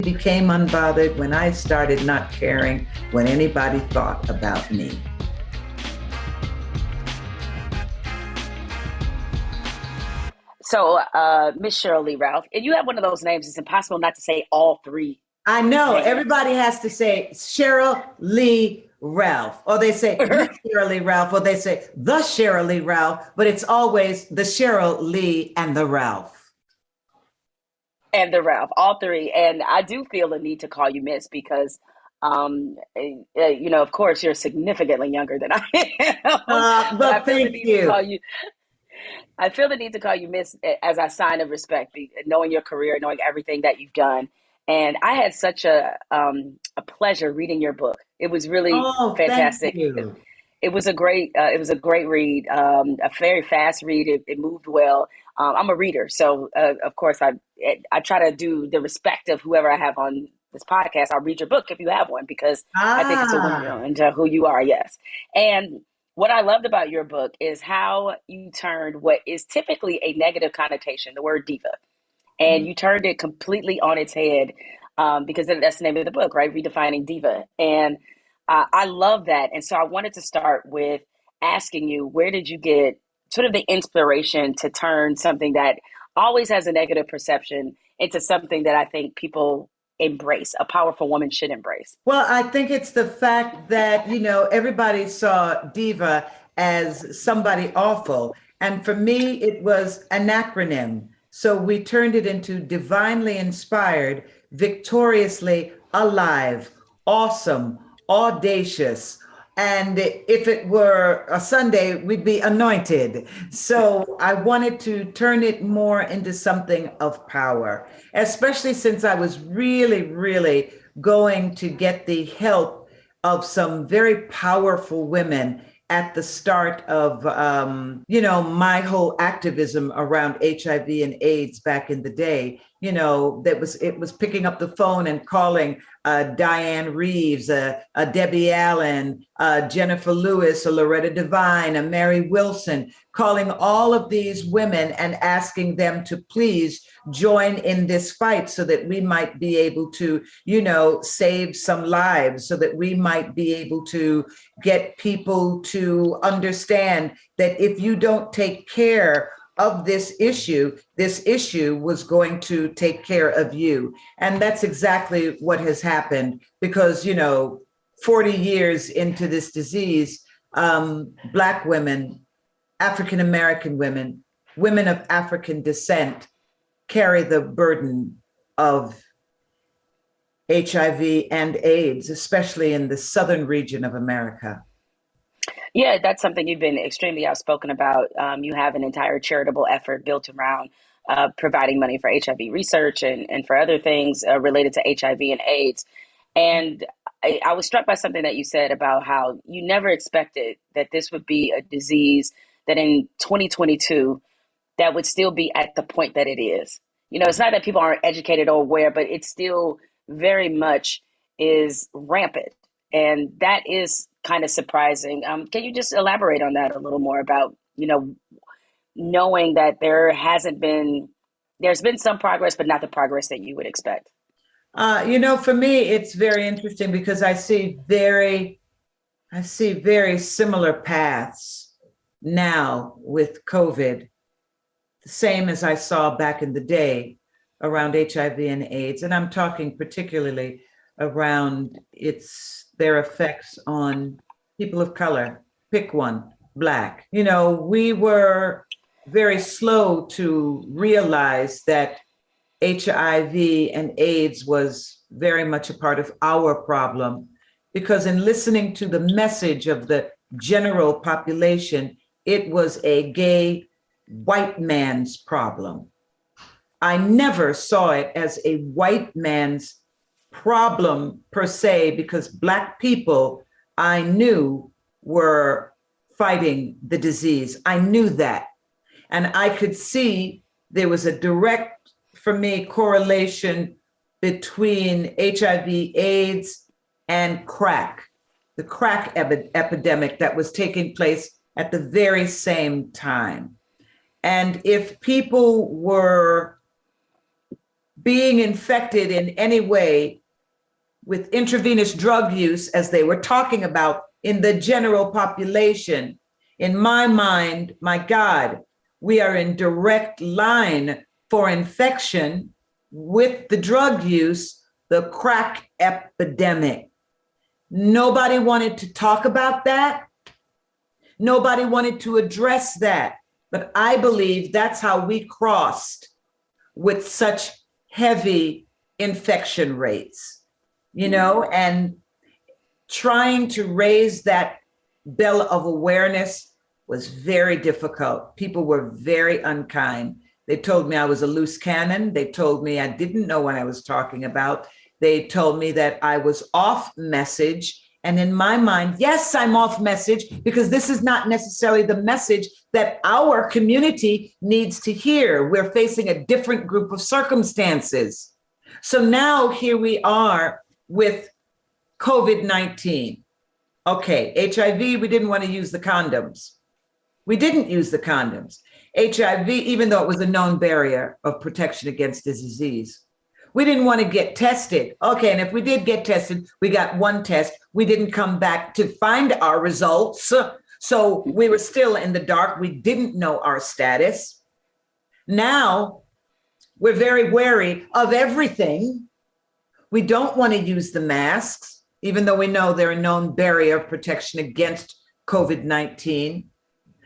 became unbothered when I started not caring what anybody thought about me. So, Miss Sheryl Lee Ralph, and you have one of those names, it's impossible not to say all three. I know, names. everybody has to say Sheryl Lee Ralph, or they say Miss Sheryl Lee Ralph, or they say the Sheryl Lee Ralph, but it's always the Sheryl Lee and the Ralph. And the Ralph, all three. And I do feel the need to call you Miss because, of course, you're significantly younger than I am. But I feel thank the need you. to call you. I feel the need to call you Miss as a sign of respect, knowing your career, knowing everything that you've done. And I had such a pleasure reading your book. It was really fantastic. Thank you. It was a great read, a very fast read. It moved well. I'm a reader, so of course I try to do the respect of whoever I have on this podcast. I'll read your book if you have one because I think it's a window into who you are. Yes, and what I loved about your book is how you turned what is typically a negative connotation, the word diva, and you turned it completely on its head because that's the name of the book, right? Redefining Diva, and I love that. And so I wanted to start with asking you, where did you get sort of the inspiration to turn something that always has a negative perception into something that I think people embrace, a powerful woman should embrace? Well, I think it's the fact that, everybody saw Diva as somebody awful. And for me, it was an acronym. So we turned it into divinely inspired, victoriously alive, awesome, audacious. And if it were a Sunday, we'd be anointed. So I wanted to turn it more into something of power, especially since I was really, really going to get the help of some very powerful women at the start of, my whole activism around HIV and AIDS back in the day. It was picking up the phone and calling Diane Reeves, Debbie Allen, Jennifer Lewis, a Loretta Devine, a Mary Wilson, calling all of these women and asking them to please join in this fight so that we might be able to, save some lives, so that we might be able to get people to understand that if you don't take care of this issue was going to take care of you. And that's exactly what has happened because, 40 years into this disease, Black women, African-American women, women of African descent carry the burden of HIV and AIDS, especially in the southern region of America. Yeah, that's something you've been extremely outspoken about. You have an entire charitable effort built around providing money for HIV research and for other things related to HIV and AIDS. And I was struck by something that you said about how you never expected that this would be a disease that in 2022 that would still be at the point that it is. It's not that people aren't educated or aware, but it still very much is rampant. And that is kind of surprising. Can you just elaborate on that a little more about, knowing that there's been some progress, but not the progress that you would expect? For me, it's very interesting because I see very similar paths now with COVID, the same as I saw back in the day around HIV and AIDS. And I'm talking particularly around their effects on people of color. Pick one, Black. We were very slow to realize that HIV and AIDS was very much a part of our problem because in listening to the message of the general population, it was a gay white man's problem. I never saw it as a white man's problem per se, because Black people I knew were fighting the disease. I knew that. And I could see there was a direct, for me, correlation between HIV, AIDS, and crack, the crack epidemic that was taking place at the very same time. And if people were being infected in any way with intravenous drug use, as they were talking about in the general population, in my mind, my God, we are in direct line for infection with the drug use, the crack epidemic. Nobody wanted to talk about that. Nobody wanted to address that. But I believe that's how we crossed with such heavy infection rates, and trying to raise that bell of awareness was very difficult. People were very unkind. They told me I was a loose cannon. They told me I didn't know what I was talking about. They told me that I was off message. And in my mind, yes, I'm off message because this is not necessarily the message that our community needs to hear. We're facing a different group of circumstances. So now here we are with COVID-19. Okay, HIV, we didn't want to use the condoms. We didn't use the condoms. HIV, even though it was a known barrier of protection against the disease. We didn't want to get tested. Okay, and if we did get tested, we got one test. We didn't come back to find our results. So we were still in the dark. We didn't know our status. Now we're very wary of everything. We don't want to use the masks, even though we know they're a known barrier of protection against COVID-19.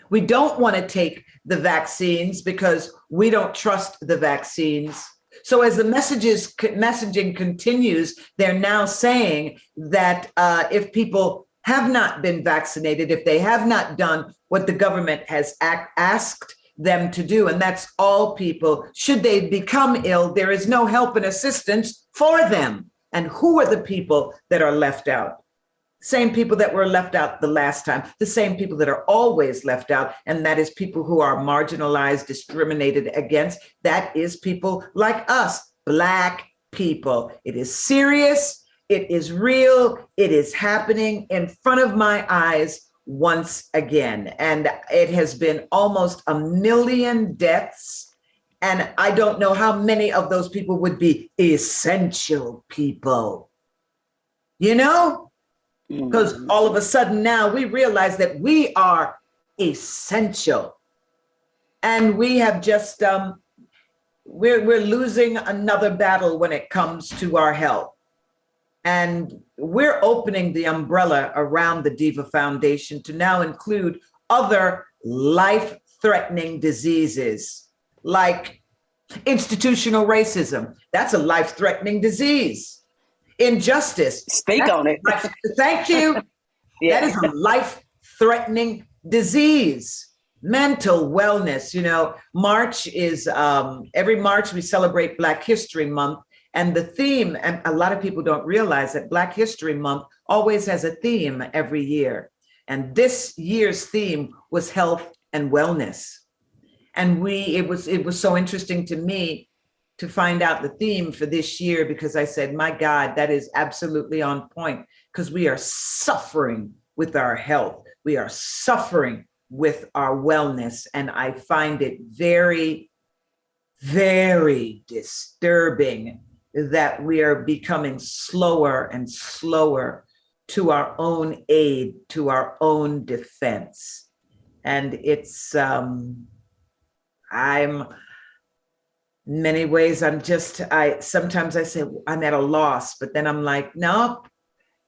We don't want to take the vaccines because we don't trust the vaccines. So as the messaging continues, they're now saying that if people have not been vaccinated, if they have not done what the government has asked them to do, and that's all people, should they become ill, there is no help and assistance for them. And who are the people that are left out? Same people that were left out the last time, the same people that are always left out, and that is people who are marginalized, discriminated against. That is people like us, Black people. It is serious, it is real, it is happening in front of my eyes once again. And it has been almost 1 million deaths. And I don't know how many of those people would be essential people, Because all of a sudden now we realize that we are essential. And we have just, we're losing another battle when it comes to our health. And we're opening the umbrella around the Diva Foundation to now include other life-threatening diseases like institutional racism. That's a life-threatening disease. Injustice. Speak on it. Thank you. Yeah. That is a life-threatening disease. Mental wellness. March is, every March we celebrate Black History Month. And the theme, and a lot of people don't realize that Black History Month always has a theme every year. And this year's theme was health and wellness. And it was so interesting to me to find out the theme for this year, because I said, my God, that is absolutely on point, because we are suffering with our health. We are suffering with our wellness. And I find it very, very disturbing that we are becoming slower and slower to our own aid, to our own defense. And it's, in many ways, sometimes I say I'm at a loss, but then I'm like, no,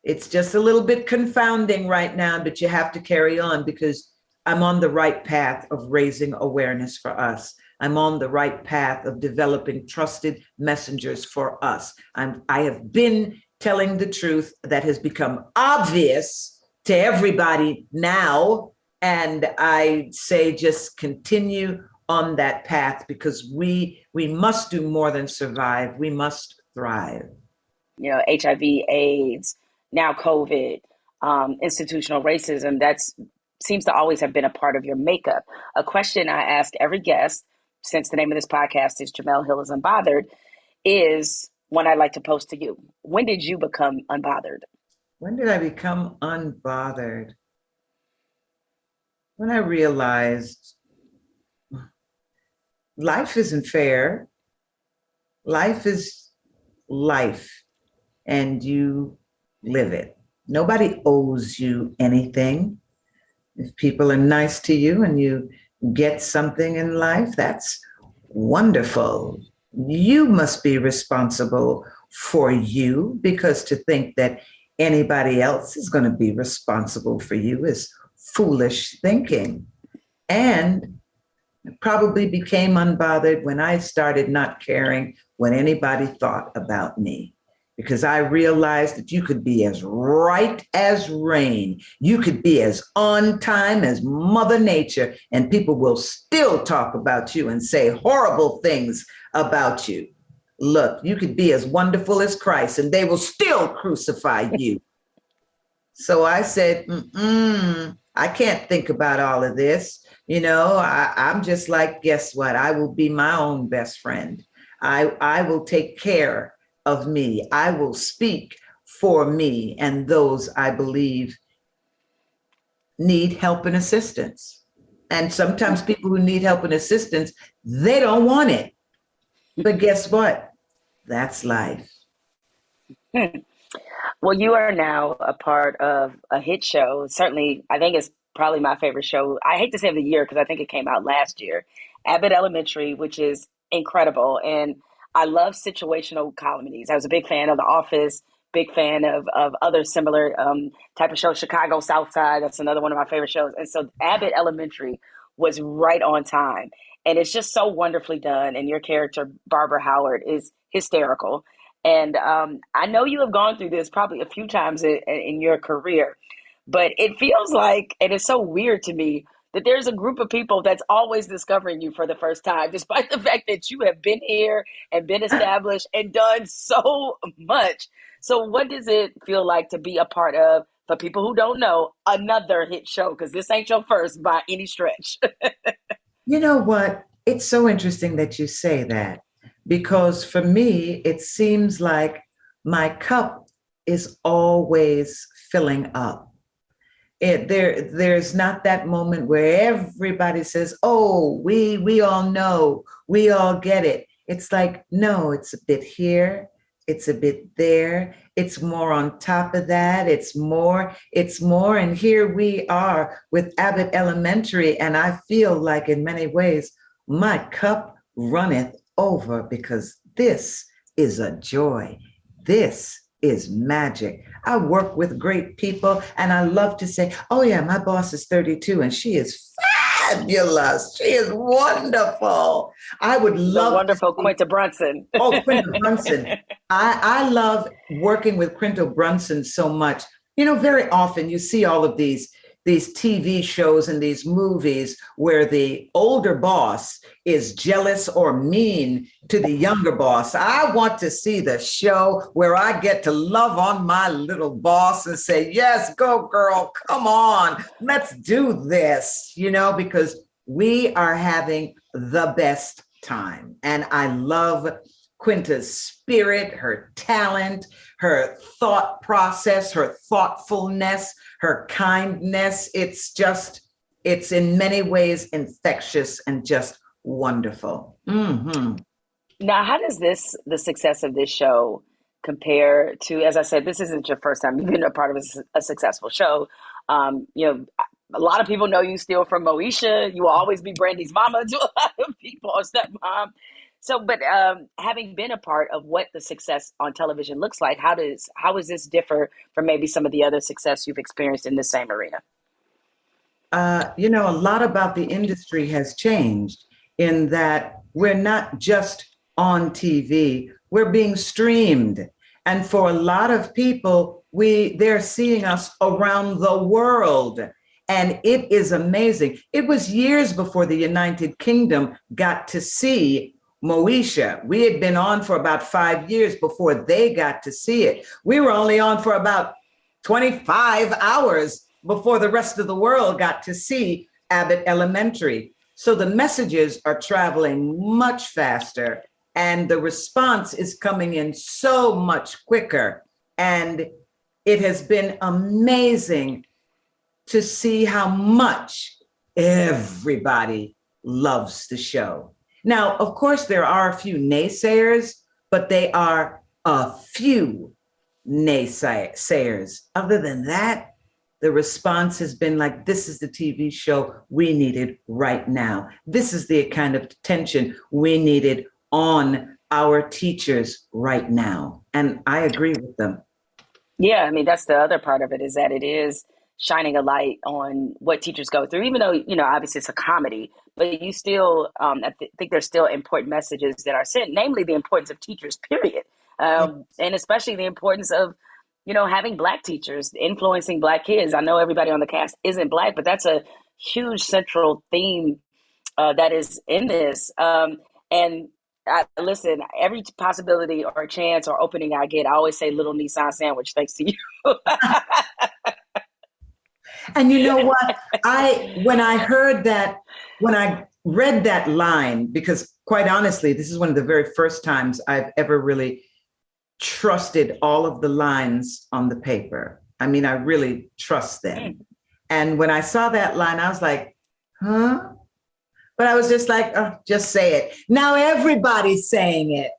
it's just a little bit confounding right now, but you have to carry on because I'm on the right path of raising awareness for us. I'm on the right path of developing trusted messengers for us. I have been telling the truth that has become obvious to everybody now. And I say, just continue on that path, because we must do more than survive. We must thrive. HIV, AIDS, now COVID, institutional racism, seems to always have been a part of your makeup. A question I ask every guest, since the name of this podcast is Jemele Hill is Unbothered, is one I'd like to pose to you. When did you become unbothered? When did I become unbothered? When I realized life isn't fair. Life is life, and you live it. Nobody owes you anything. If people are nice to you and you get something in life, that's wonderful. You must be responsible for you, because to think that anybody else is going to be responsible for you is foolish thinking. And probably became unbothered when I started not caring what anybody thought about me, because I realized that you could be as right as rain. You could be as on time as Mother Nature, and people will still talk about you and say horrible things about you. Look, you could be as wonderful as Christ, and they will still crucify you. So I said, I can't think about all of this. I'm just like, guess what? I will be my own best friend. I will take care of me. I will speak for me and those I believe need help and assistance. And sometimes people who need help and assistance, they don't want it. But guess what? That's life. Well, you are now a part of a hit show. Certainly, I think it's probably my favorite show. I hate to say of the year because I think it came out last year. Abbott Elementary, which is incredible. And I love situational comedies. I was a big fan of The Office, big fan of other similar type of shows. Chicago South Side, that's another one of my favorite shows. And so Abbott Elementary was right on time. And it's just so wonderfully done. And your character, Barbara Howard, is hysterical. And I know you have gone through this probably a few times in your career, but it feels like, and it's so weird to me, that there's a group of people that's always discovering you for the first time, despite the fact that you have been here and been established and done so much. So what does it feel like to be a part of, for people who don't know, another hit show? Because this ain't your first by any stretch. You know what? It's so interesting that you say that, because for me, it seems like my cup is always filling up. There's not that moment where everybody says, "Oh, we all know, we all get it." It's like, no, it's a bit here, it's a bit there, it's more on top of that, it's more, and here we are with Abbott Elementary, and I feel like in many ways my cup runneth over, because this is a joy. This is magic. I work with great people, and I love to say, oh yeah, my boss is 32 and she is fabulous. She is wonderful. I would love the wonderful Quinta Brunson. Oh, Quinta Brunson. I love working with Quinta Brunson so much. Very often you see all of these TV shows and these movies where the older boss is jealous or mean to the younger boss. I want to see the show where I get to love on my little boss and say, yes, go girl, come on, let's do this, because we are having the best time. And I love Quinta's spirit, her talent, her thought process, her thoughtfulness, her kindness. It's in many ways infectious and just wonderful. Mm-hmm. Now, how does the success of this show compare to, as I said, this isn't your first time you've been a part of a successful show. A lot of people know you still from Moesha. You will always be Brandy's mama to a lot of people, or stepmom. So, but having been a part of what the success on television looks like, how does this differ from maybe some of the other success you've experienced in the same arena? A lot about the industry has changed in that we're not just on TV, we're being streamed. And for a lot of people, they're seeing us around the world. And it is amazing. It was years before the United Kingdom got to see Moesha. We had been on for about 5 years before they got to see it. We were only on for about 25 hours before the rest of the world got to see Abbott Elementary. So the messages are traveling much faster, and the response is coming in so much quicker. And it has been amazing to see how much everybody loves the show. Now, of course, there are a few naysayers, but they are a few naysayers. Other than that, the response has been like, this is the TV show we needed right now. This is the kind of attention we needed on our teachers right now. And I agree with them. Yeah, I mean, that's the other part of it, is that it is shining a light on what teachers go through, even though, obviously it's a comedy, but you still, think there's still important messages that are sent, namely the importance of teachers, period. And especially the importance of, having Black teachers influencing Black kids. I know everybody on the cast isn't Black, but that's a huge central theme that is in this. And listen, every possibility or chance or opening I get, I always say little Nissan sandwich, thanks to you. And you know what? When I read that line, because quite honestly, this is one of the very first times I've ever really trusted all of the lines on the paper. I mean, I really trust them. And when I saw that line, I was like, huh? But I was just like, oh, just say it. Now everybody's saying it.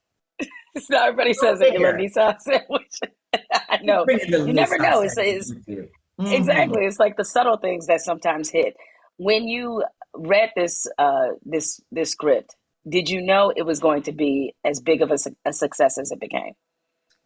So everybody says it, you love Nissan sandwich. I know. You never know. It's exactly. It's like the subtle things that sometimes hit. When you read this script, did you know it was going to be as big of a success as it became?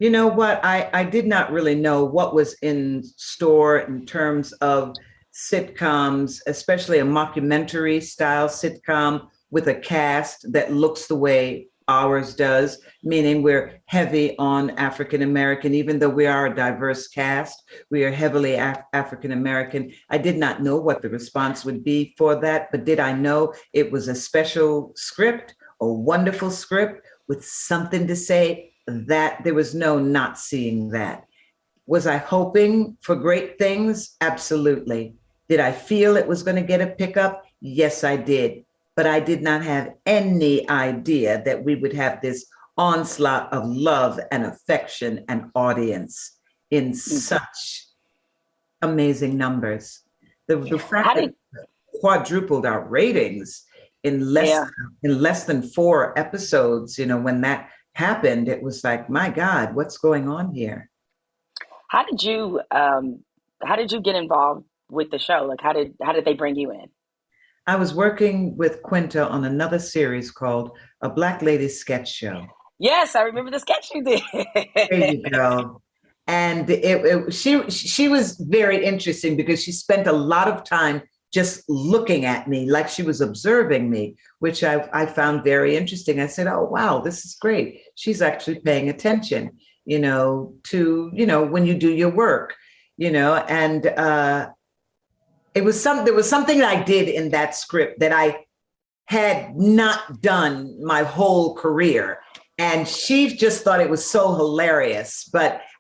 You know what? I did not really know what was in store in terms of sitcoms, especially a mockumentary style sitcom with a cast that looks the way ours does, meaning we're heavy on African American. Even though we are a diverse cast, we are heavily African American. I did not know what the response would be for that, but did I know it was a special script, a wonderful script with something to say? That there was no not seeing that. Was I hoping for great things? Absolutely. Did I feel it was going to get a pickup? Yes, I did. But I did not have any idea that we would have this onslaught of love and affection and audience in such amazing numbers. The fact that it quadrupled our ratings in less than 4 episodes, when that happened, it was like, my God, what's going on here? How did you get involved with the show? Like, how did they bring you in? I was working with Quinta on another series called A Black Lady Sketch Show. Yes, I remember the sketch you did. There you go. And she was very interesting because she spent a lot of time just looking at me like she was observing me, which I found very interesting. I said, oh, wow, this is great. She's actually paying attention, to, when you do your work, and there was something that I did in that script that I had not done my whole career. And she just thought it was so hilarious.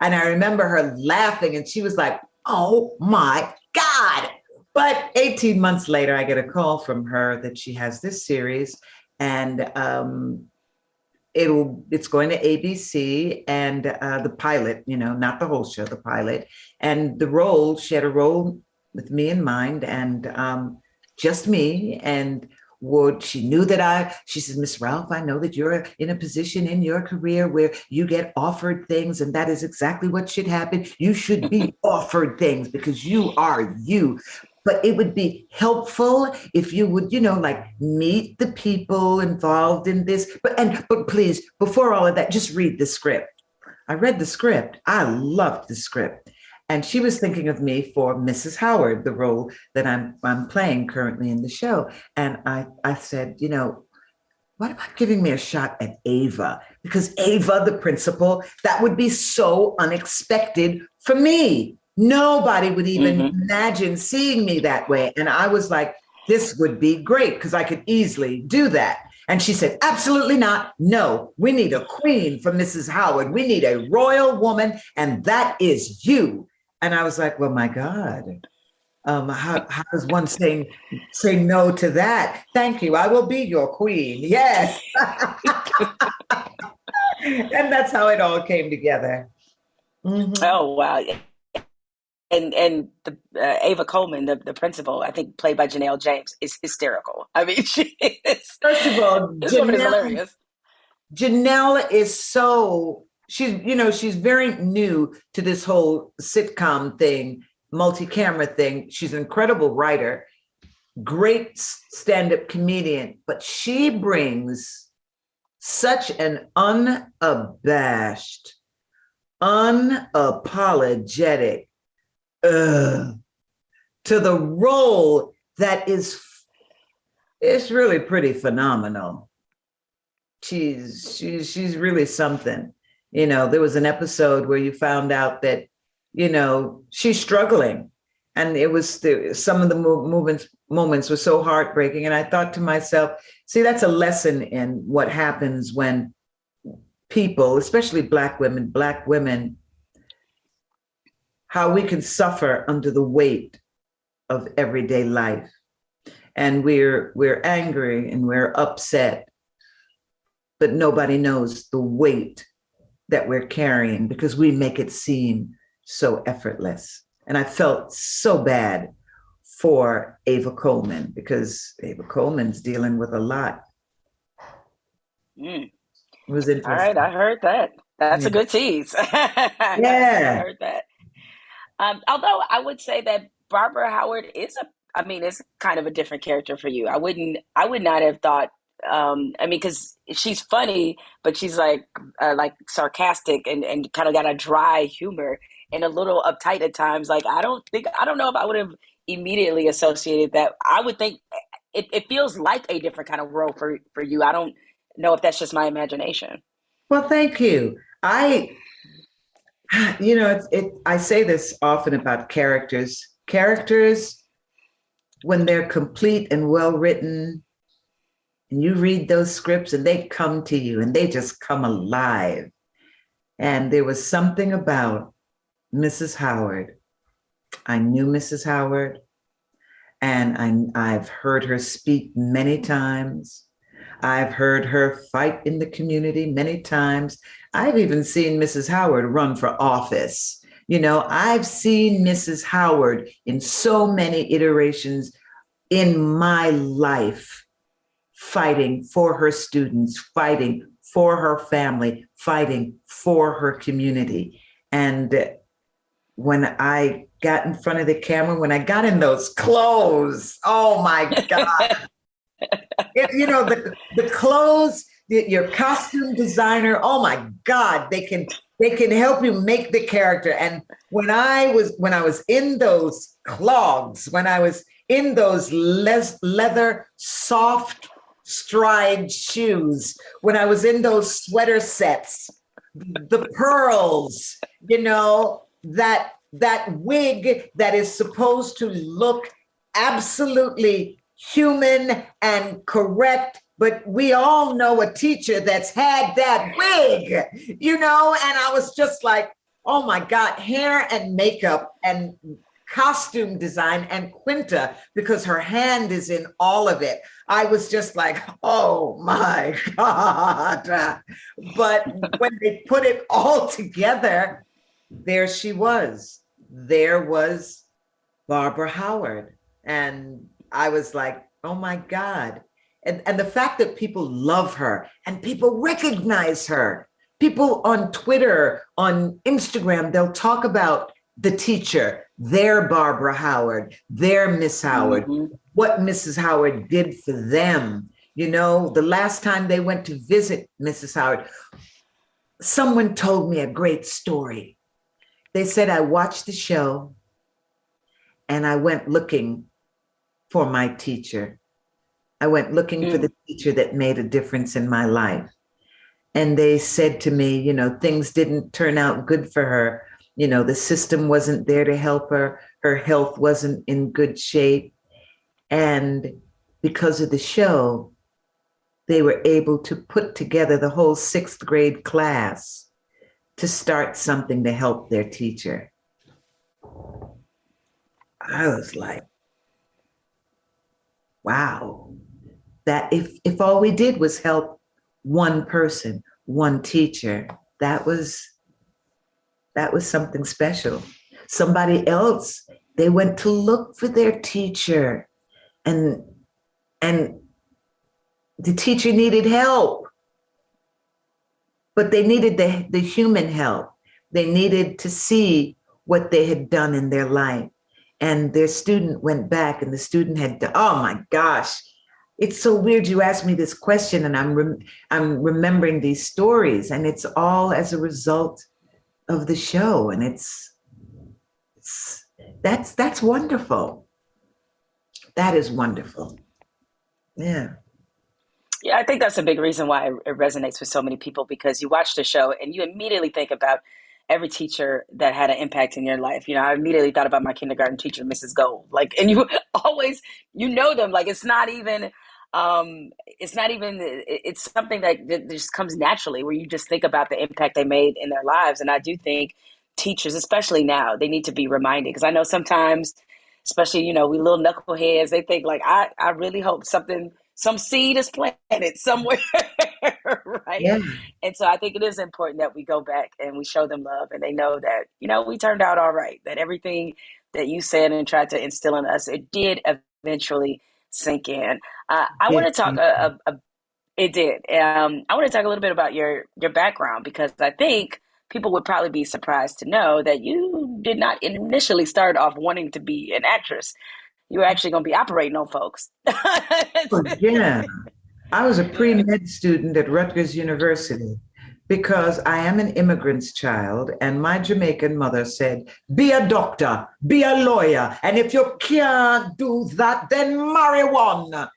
And I remember her laughing and she was like, oh my God. But 18 months later, I get a call from her that she has this series and it's going to ABC and the pilot, not the whole show, the pilot. And the role, she had a role with me in mind and just me. And she knew that she says, Miss Ralph, I know that you're in a position in your career where you get offered things, and that is exactly what should happen. You should be offered things because you are you. But it would be helpful if you would, meet the people involved in this. But please, before all of that, just read the script. I read the script. I loved the script. And she was thinking of me for Mrs. Howard, the role that I'm playing currently in the show. And I said, what about giving me a shot at Ava? Because Ava, the principal, that would be so unexpected for me. Nobody would even imagine seeing me that way. And I was like, this would be great because I could easily do that. And she said, absolutely not. No, we need a queen for Mrs. Howard. We need a royal woman, and that is you. And I was like, well, my God, how does one say no to that? Thank you. I will be your queen. Yes. And that's how it all came together. Mm-hmm. Oh, wow. And the Ava Coleman, the principal, I think played by Jemele James, is hysterical. I mean, she is. First of all, this woman is hilarious. Janelle is she's very new to this whole sitcom thing, multi-camera thing. She's an incredible writer, great stand-up comedian, but she brings such an unabashed, unapologetic to the role that is it's really pretty phenomenal. She's really something. There was an episode where you found out that, she's struggling. And it was some of the moments were so heartbreaking. And I thought to myself, see, that's a lesson in what happens when people, especially Black women, how we can suffer under the weight of everyday life. And we're angry and we're upset, but nobody knows the weight that we're carrying because we make it seem so effortless. And I felt so bad for Ava Coleman because Ava Coleman's dealing with a lot. Mm. It was interesting. All right, I heard that. That's a good tease. I heard that. Although I would say that Barbara Howard it's kind of a different character for you. I would not have thought. Because she's funny, but she's like sarcastic and kind of got a dry humor and a little uptight at times. Like I don't know if I would have immediately associated that. I would think it feels like a different kind of role for you. I don't know if that's just my imagination. Well, thank you. I say this often about characters. Characters, when they're complete and well written, and you read those scripts and they come to you and they just come alive. And there was something about Mrs. Howard. I knew Mrs. Howard, and I've heard her speak many times. I've heard her fight in the community many times. I've even seen Mrs. Howard run for office. I've seen Mrs. Howard in so many iterations in my life, fighting for her students, fighting for her family, fighting for her community. And when I got in front of the camera, when I got in those clothes, oh my God. The clothes, your costume designer, oh my God, they can help you make the character. And when I was in those clogs, when I was in those leather soft stride shoes, when I was in those sweater sets, the pearls, that wig that is supposed to look absolutely human and correct, but we all know a teacher that's had that wig, and I was just like, oh my God, hair and makeup and costume design and Quinta, because her hand is in all of it. I was just like, oh my God. But when they put it all together, there she was. There was Barbara Howard. And I was like, oh my God. And the fact that people love her and people recognize her. People on Twitter, on Instagram, they'll talk about the teacher, their Barbara Howard, their Miss Howard, what Mrs. Howard did for them. The last time they went to visit Mrs. Howard, someone told me a great story. They said, I watched the show and I went looking for my teacher. I went looking for the teacher that made a difference in my life. And they said to me, things didn't turn out good for her. The system wasn't there to help her. Her health wasn't in good shape. And because of the show, they were able to put together the whole 6th grade class to start something to help their teacher. I was like, wow, that if all we did was help one person, one teacher, that was something special. Somebody else, they went to look for their teacher and the teacher needed help. but they needed the human help. They needed to see what they had done in their life. And their student went back, and the student had done, oh my gosh, it's so weird you asked me this question, and I'm remembering these stories, and it's all as a result of the show. And that's wonderful. That is wonderful. Yeah. Yeah, I think that's a big reason why it resonates with so many people, because you watch the show and you immediately think about every teacher that had an impact in your life. You know, I immediately thought about my kindergarten teacher, Mrs. Gold. Like, and you always, you know them. Like, it's not even, it's something that just comes naturally, where you just think about the impact they made in their lives. And I do think teachers, especially now, they need to be reminded, because I know sometimes, especially, you know, we little knuckleheads, they think like, I really hope some seed is planted somewhere, right? Yeah. And so I think it is important that we go back and we show them love, and they know that, you know, we turned out all right, that everything that you said and tried to instill in us, it did eventually sink in. I want to talk, it did. I want to talk a little bit about your background, because I think people would probably be surprised to know that you did not initially start off wanting to be an actress. You were actually going to be operating on folks. Yeah. I was a pre-med student at Rutgers University because I am an immigrant's child, and my Jamaican mother said, be a doctor, be a lawyer, and if you can't do that, then marry one.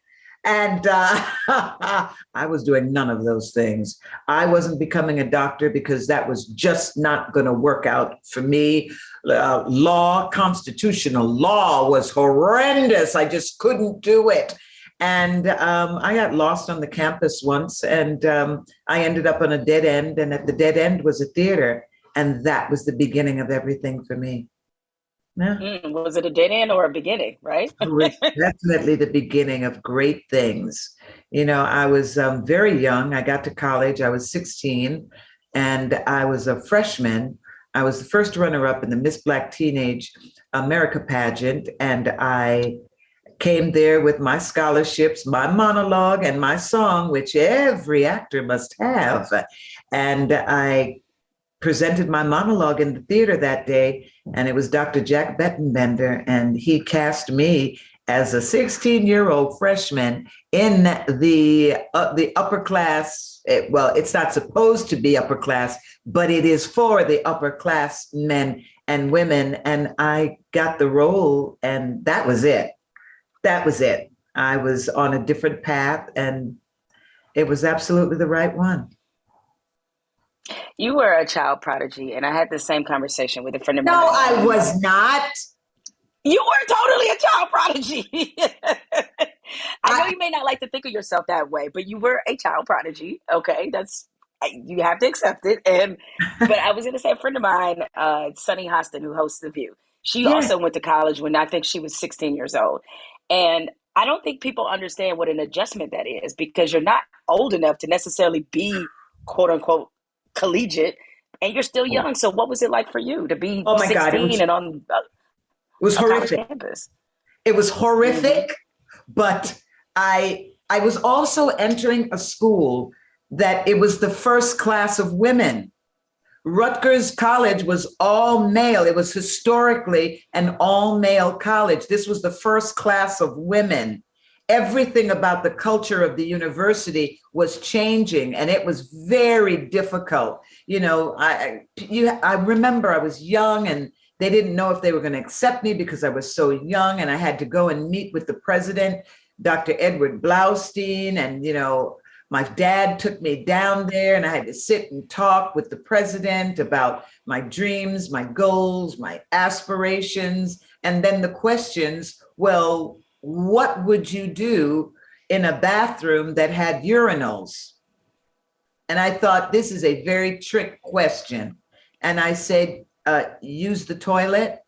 And I was doing none of those things. I wasn't becoming a doctor because that was just not going to work out for me. Constitutional law was horrendous. I just couldn't do it. And I got lost on the campus once, and I ended up on a dead end. And at the dead end was a theater. And that was the beginning of everything for me. Yeah. Was it a dead end or a beginning, right? It was definitely the beginning of great things. You know, I was very young. I got to college. I was 16, and I was a freshman. I was the first runner-up in the Miss Black Teenage America pageant, and I came there with my scholarships, my monologue, and my song, which every actor must have. And I presented my monologue in the theater that day, and it was Dr. Jack Bettenbender, and he cast me as a 16-year-old freshman in the upper class. Well, it's not supposed to be upper class, but it is for the upper class men and women, and I got the role, and that was it. That was it. I was on a different path, and it was absolutely the right one. You were a child prodigy, and I had the same conversation with a friend of mine. No, I was not. You were totally a child prodigy. I know you may not like to think of yourself that way, but you were a child prodigy. Okay, you have to accept it. But I was going to say, a friend of mine, Sunny Hostin, who hosts The View, she also went to college when I think she was 16 years old. And I don't think people understand what an adjustment that is, because you're not old enough to necessarily be, quote unquote, collegiate, and you're still young. So what was it like for you to be 16 and on it was horrific. Campus? It was horrific, but I was also entering a school that it was the first class of women. Rutgers College was all male. It was historically an all male college. This was the first class of women. Everything about the culture of the university was changing, and it was very difficult. You know, I remember I was young, and they didn't know if they were going to accept me because I was so young, and I had to go and meet with the president, Dr. Edward Blaustein, and, you know, my dad took me down there, and I had to sit and talk with the president about my dreams, my goals, my aspirations, and then the questions, well, what would you do in a bathroom that had urinals? And I thought, this is a very trick question. And I said, use the toilet.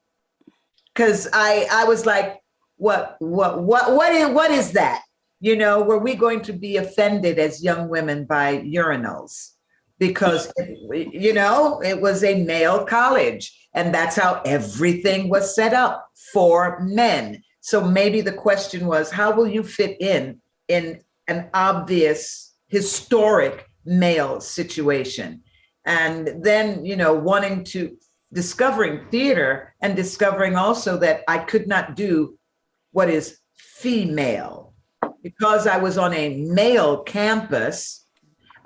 Because I was like, what is that? You know, were we going to be offended as young women by urinals? Because, you know, it was a male college, and that's how everything was set up for men. So maybe the question was, how will you fit in an obvious, historic male situation. And then, discovering theater and discovering also that I could not do what is female. Because I was on a male campus,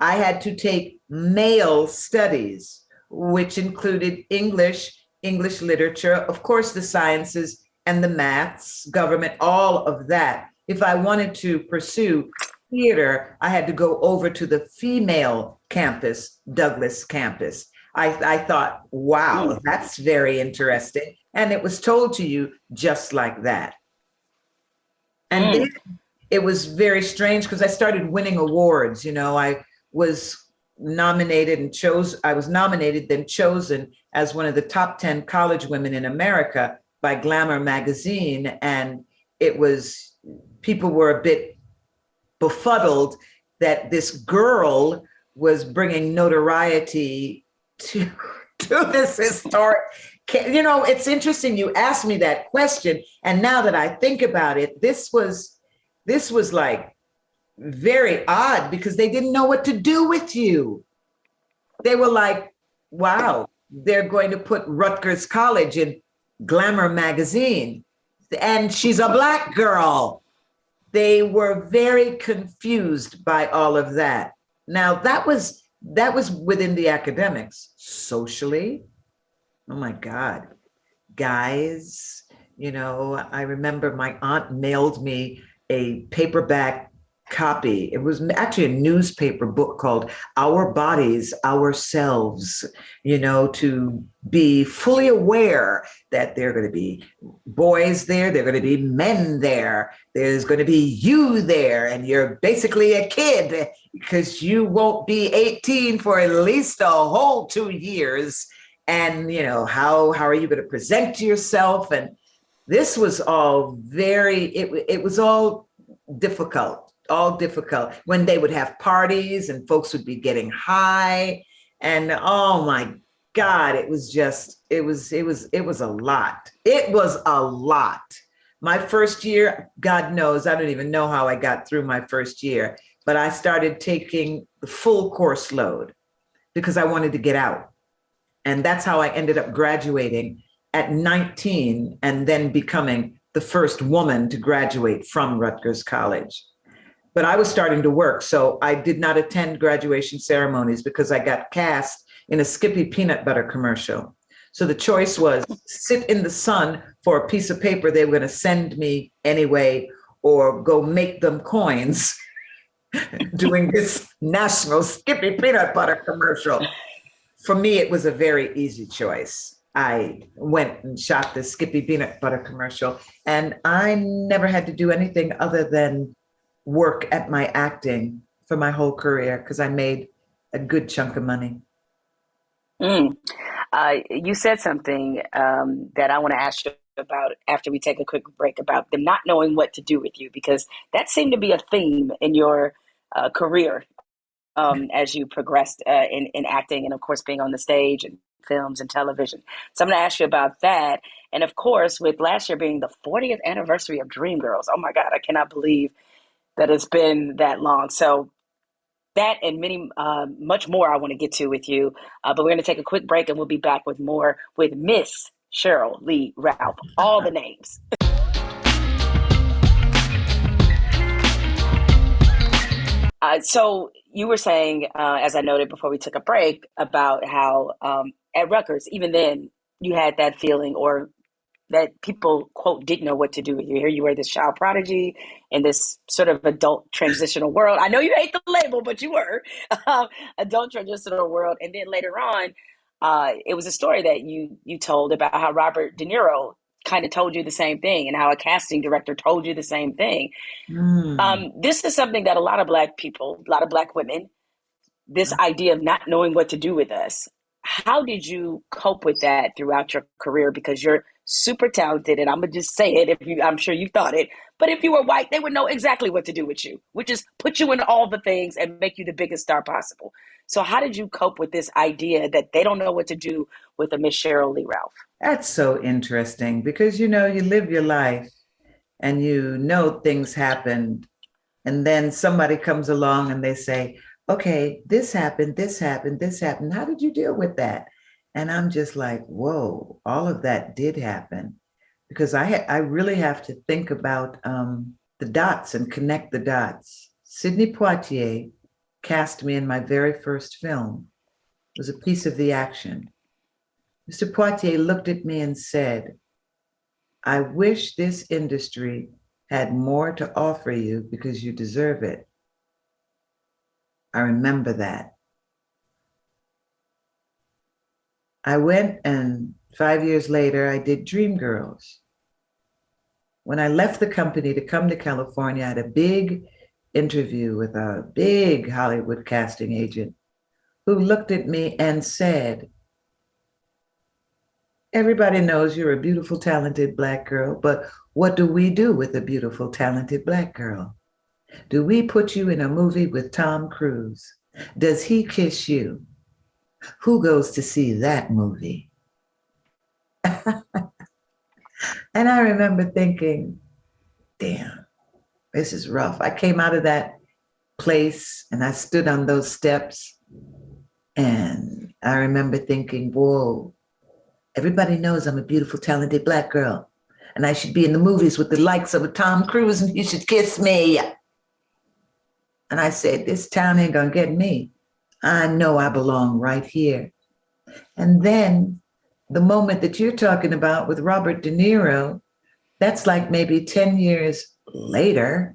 I had to take male studies, which included English literature, of course, the sciences and the maths, government, all of that. If I wanted to pursue theater, I had to go over to the female campus, Douglas campus. I thought, wow, that's very interesting. And it was told to you just like that. And then it was very strange because I started winning awards. I was nominated, then chosen as one of the top 10 college women in America by Glamour magazine. And people were a bit befuddled that this girl was bringing notoriety to this historic. It's interesting you asked me that question, and now that I think about it, this was like very odd because they didn't know what to do with you. They were like, wow, they're going to put Rutgers College in Glamour magazine, and she's a Black girl. They were very confused by all of that. Now that was within the academics. Socially, oh my God, guys, I remember my aunt mailed me a paperback copy. It was actually a newspaper book called Our Bodies, Ourselves, to be fully aware that there are going to be boys there, there are going to be men there, there's going to be you there, and you're basically a kid because you won't be 18 for at least a whole 2 years. And, how are you going to present yourself? And this was all it was all difficult when they would have parties and folks would be getting high. And oh my God, it was a lot. It was a lot. My first year, God knows, I don't even know how I got through my first year, but I started taking the full course load because I wanted to get out. And that's how I ended up graduating at 19 and then becoming the first woman to graduate from Rutgers College. But I was starting to work, so I did not attend graduation ceremonies because I got cast in a Skippy peanut butter commercial. So the choice was sit in the sun for a piece of paper they were going to send me anyway, or go make them coins doing this national Skippy peanut butter commercial. For me, it was a very easy choice. I went and shot the Skippy peanut butter commercial, and I never had to do anything other than work at my acting for my whole career because I made a good chunk of money. You said something that I want to ask you about after we take a quick break about them not knowing what to do with you, because that seemed to be a theme in your career as you progressed in acting and, of course, being on the stage and films and television. So I'm going to ask you about that. And, of course, with last year being the 40th anniversary of Dreamgirls, oh, my God, I cannot believe that it's been that long. So that and much more I want to get to with you. But we're going to take a quick break and we'll be back with more with Miss Sheryl Lee Ralph. All the names. So you were saying, as I noted before we took a break, about how at Rutgers, even then, you had that feeling or that people, quote, didn't know what to do with you. Here you were, this child prodigy in this sort of adult transitional world. I know you hate the label, but you were adult transitional world. And then later on, it was a story that you told about how Robert De Niro kind of told you the same thing and how a casting director told you the same thing. This is something that a lot of Black people, a lot of Black women, this idea of not knowing what to do with us. How did you cope with that throughout your career? Because you're super talented, and I'm gonna just say it. I'm sure you thought it, but if you were white, they would know exactly what to do with you, which is put you in all the things and make you the biggest star possible. So, how did you cope with this idea that they don't know what to do with a Miss Sheryl Lee Ralph? That's so interesting because you live your life, and things happened, and then somebody comes along and they say, okay, this happened, this happened, this happened. How did you deal with that? And I'm just like, whoa, all of that did happen because I really have to think about the dots and connect the dots. Sidney Poitier cast me in my very first film. It was a piece of the action. Mr. Poitier looked at me and said, I wish this industry had more to offer you because you deserve it. I remember that. I went and 5 years later, I did Dreamgirls. When I left the company to come to California, I had a big interview with a big Hollywood casting agent who looked at me and said, everybody knows you're a beautiful, talented Black girl, but what do we do with a beautiful, talented Black girl? Do we put you in a movie with Tom Cruise? Does he kiss you? Who goes to see that movie? And I remember thinking, damn, this is rough. I came out of that place and I stood on those steps and I remember thinking, whoa, everybody knows I'm a beautiful, talented Black girl and I should be in the movies with the likes of a Tom Cruise and you should kiss me. And I said, this town ain't gonna get me. I know I belong right here. And then the moment that you're talking about with Robert De Niro, that's like maybe 10 years later.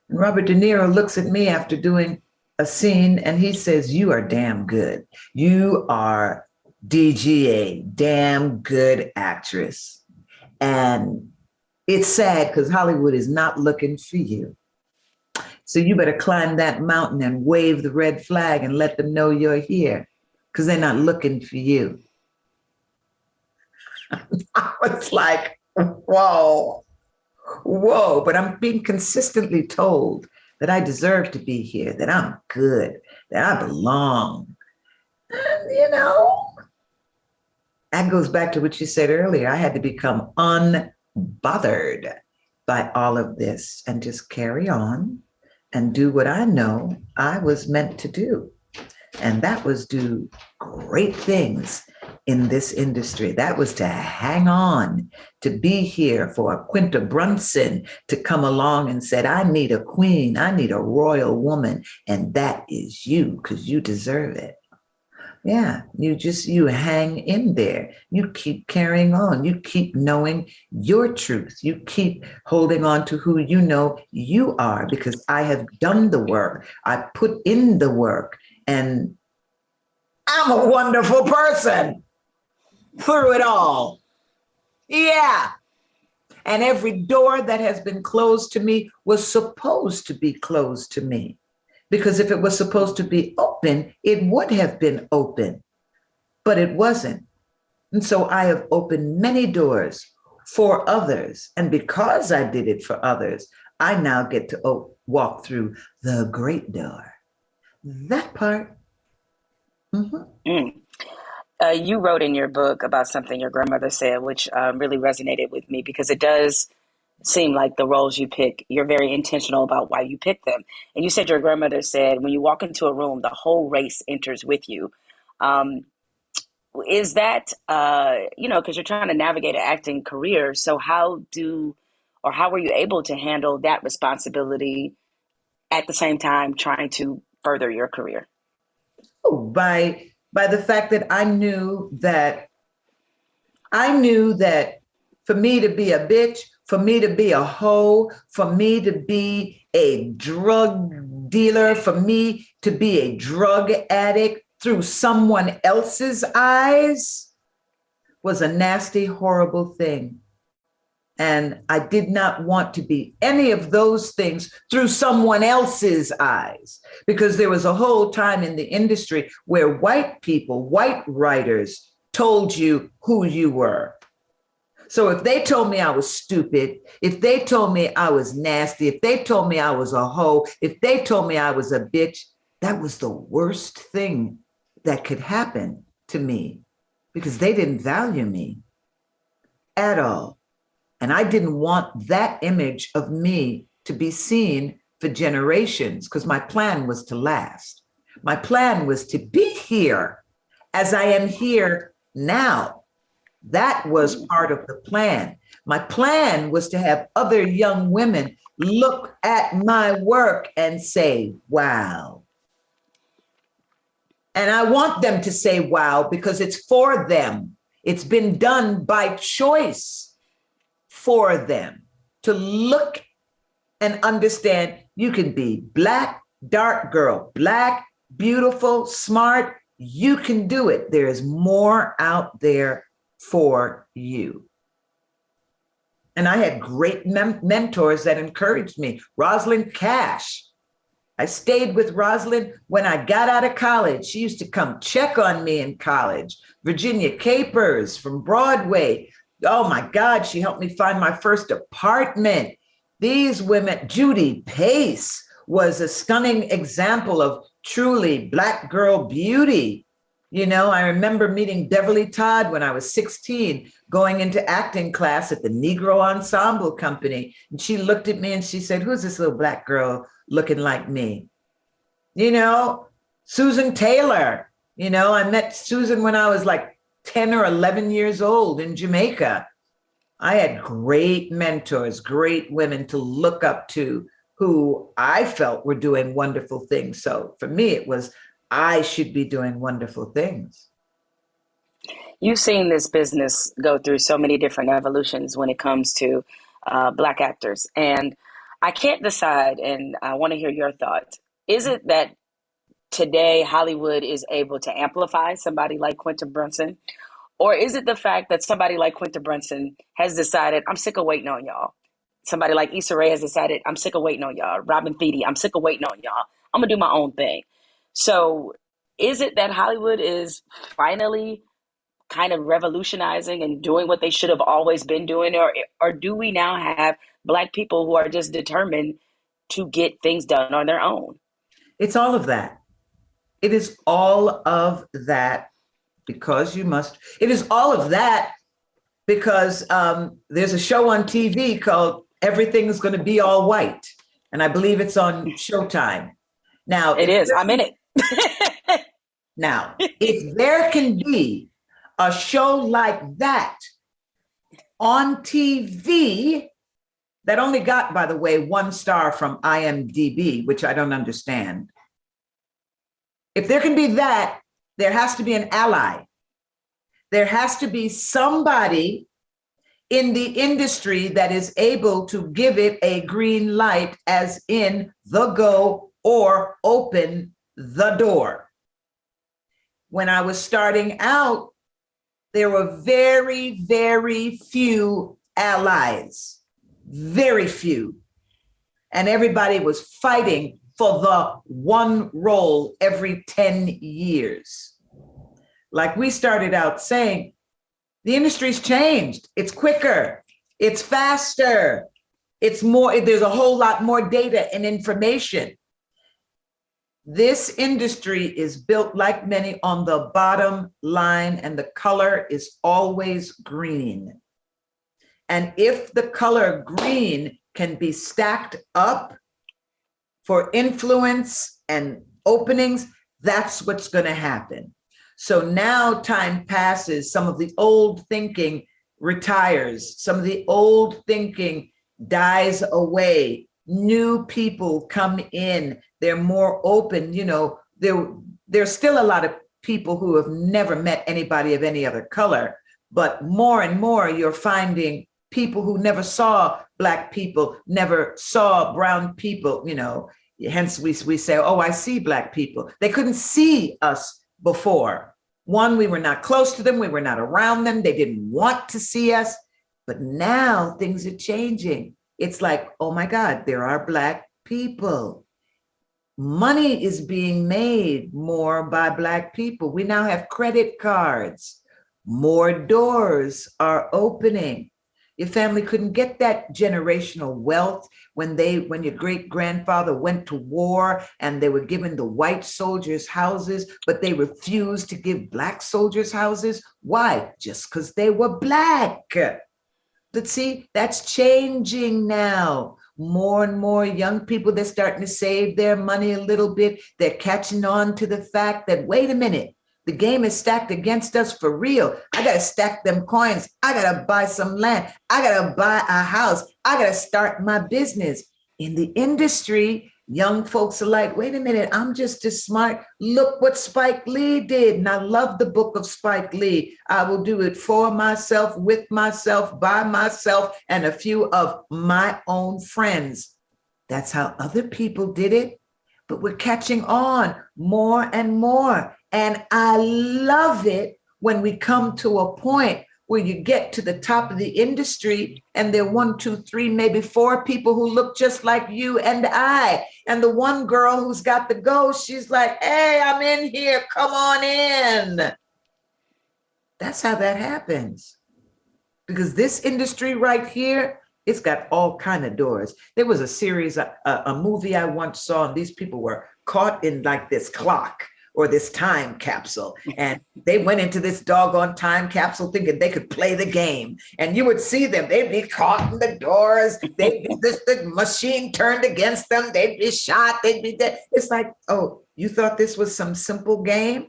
And Robert De Niro looks at me after doing a scene and he says, you are damn good. You are DGA, damn good actress. And it's sad because Hollywood is not looking for you. So you better climb that mountain and wave the red flag and let them know you're here because they're not looking for you. I was like, whoa, whoa. But I'm being consistently told that I deserve to be here, that I'm good, that I belong. And, you know, that goes back to what you said earlier. I had to become unbothered by all of this and just carry on and do what I know I was meant to do. And that was do great things in this industry. That was to hang on, to be here for a Quinta Brunson to come along and said, I need a queen, I need a royal woman, and that is you, because you deserve it. Yeah, you hang in there. You keep carrying on. You keep knowing your truth. You keep holding on to who you know you are because I have done the work. I put in the work and I'm a wonderful person through it all. Yeah. And every door that has been closed to me was supposed to be closed to me. Because if it was supposed to be open, it would have been open, but it wasn't. And so I have opened many doors for others. And because I did it for others, I now get to walk through the great door. That part. You wrote in your book about something your grandmother said, which really resonated with me because it does seem like the roles you pick, you're very intentional about why you pick them. And you said your grandmother said, when you walk into a room, the whole race enters with you. Is that, because you're trying to navigate an acting career. So how were you able to handle that responsibility at the same time trying to further your career? By the fact that I knew that for me to be a bitch, for me to be a hoe, for me to be a drug dealer, for me to be a drug addict through someone else's eyes was a nasty, horrible thing. And I did not want to be any of those things through someone else's eyes, because there was a whole time in the industry where white people, white writers told you who you were. So if they told me I was stupid, if they told me I was nasty, if they told me I was a hoe, if they told me I was a bitch, that was the worst thing that could happen to me because they didn't value me at all. And I didn't want that image of me to be seen for generations because my plan was to last. My plan was to be here as I am here now. That was part of the plan. My plan was to have other young women look at my work and say, wow. And I want them to say, wow, because it's for them. It's been done by choice for them to look and understand you can be Black, dark girl, Black, beautiful, smart. You can do it. There is more out there for you. And I had great mentors that encouraged me. Rosalind Cash. I stayed with Rosalind when I got out of college. She used to come check on me in college. Virginia Capers from Broadway. Oh my God, she helped me find my first apartment. These women, Judy Pace was a stunning example of truly Black girl beauty. You know, I remember meeting Beverly Todd when I was 16, going into acting class at the Negro Ensemble Company. And she looked at me and she said, who's this little Black girl looking like me? You know, Susan Taylor. You know, I met Susan when I was like 10 or 11 years old in Jamaica. I had great mentors, great women to look up to who I felt were doing wonderful things. So for me, it was, I should be doing wonderful things. You've seen this business go through so many different evolutions when it comes to Black actors. And I can't decide, and I want to hear your thoughts. Is it that today Hollywood is able to amplify somebody like Quinta Brunson? Or is it the fact that somebody like Quinta Brunson has decided, I'm sick of waiting on y'all? Somebody like Issa Rae has decided, I'm sick of waiting on y'all. Robin Thede, I'm sick of waiting on y'all. I'm going to do my own thing. So is it that Hollywood is finally kind of revolutionizing and doing what they should have always been doing? Or do we now have Black people who are just determined to get things done on their own? It's all of that. It is all of that because you must. It is all of that because there's a show on TV called Everything's Going to Be All White. And I believe it's on Showtime. Now, it is. I'm in it. Now, if there can be a show like that on TV that only got, by the way, 1 star from IMDb, which I don't understand. If there can be that, there has to be an ally. There has to be somebody in the industry that is able to give it a green light, as in the go or open the door. When I was starting out, there were very, very few allies, very few. And everybody was fighting for the one role every 10 years. Like we started out saying, the industry's changed. It's quicker, it's faster, it's more, there's a whole lot more data and information. This industry is built like many on the bottom line, and the color is always green. And if the color green can be stacked up for influence and openings, that's what's going to happen. So now time passes, some of the old thinking retires, some of the old thinking dies away. New people come in, they're more open. You know, there's still a lot of people who have never met anybody of any other color, but more and more you're finding people who never saw Black people, never saw brown people, you know, hence we say, oh, I see Black people. They couldn't see us before. One, we were not close to them, we were not around them, they didn't want to see us, but now things are changing. It's like, oh my God, there are Black people. Money is being made more by Black people. We now have credit cards. More doors are opening. Your family couldn't get that generational wealth when your great grandfather went to war and they were given the white soldiers houses, but they refused to give Black soldiers houses. Why? Just because they were Black. But see, that's changing now. more and more young people, they're starting to save their money a little bit. They're catching on to the fact that, wait a minute, the game is stacked against us for real. I got to stack them coins. I got to buy some land. I got to buy a house. I got to start my business. In the industry, young folks are like, wait a minute, I'm just as smart. Look what Spike Lee did. And I love the book of Spike Lee. I will do it for myself, with myself, by myself, and a few of my own friends. That's how other people did it. But we're catching on more and more. And I love it when we come to a point where you get to the top of the industry and there are 1, 2, 3, maybe 4 people who look just like you and I. And the one girl who's got the go, she's like, hey, I'm in here, come on in. That's how that happens. Because this industry right here, it's got all kind of doors. There was a series, a movie I once saw, and these people were caught in like this clock or this time capsule. And they went into this doggone time capsule thinking they could play the game. And you would see them, they'd be caught in the doors. The machine turned against them. They'd be shot. They'd be dead. It's like, oh, you thought this was some simple game?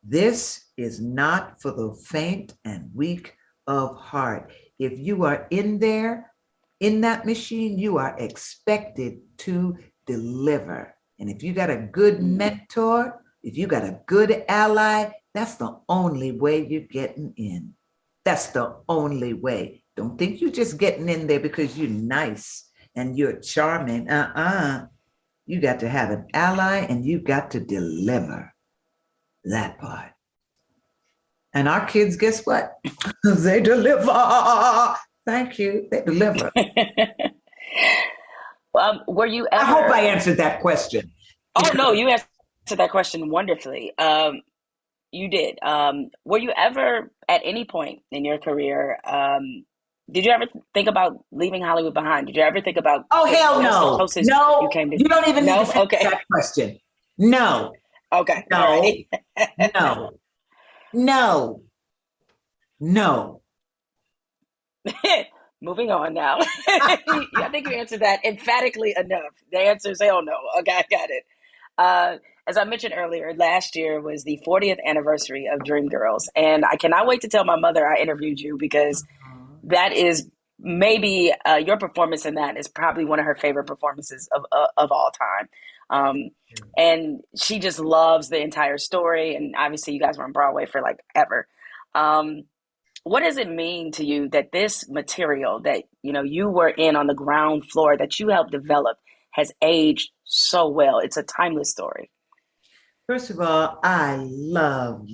This is not for the faint and weak of heart. If you are in there, in that machine, you are expected to deliver. And if you got a good mentor, if you got a good ally, that's the only way you're getting in. That's the only way. Don't think you're just getting in there because you're nice and you're charming. You got to have an ally and you got to deliver that part. And our kids, guess what? They deliver. Thank you. They deliver. Were you ever... I hope I answered that question. Oh, no, you answered that question wonderfully. You did. Were you ever, at any point in your career, did you ever think about leaving Hollywood behind? Did you ever think about... Oh, hell no. No, you don't even need to finish that question. No. Okay. No. No. Moving on now. I think you answered that emphatically enough. The answer is hell no. Okay, I got it. As I mentioned earlier, last year was the 40th anniversary of Dreamgirls. And I cannot wait to tell my mother I interviewed you, because that is maybe your performance in that is probably one of her favorite performances of all time. And she just loves the entire story. And obviously you guys were on Broadway for like ever. What does it mean to you that this material that, you were in on the ground floor that you helped develop has aged so well? It's a timeless story. First of all, I love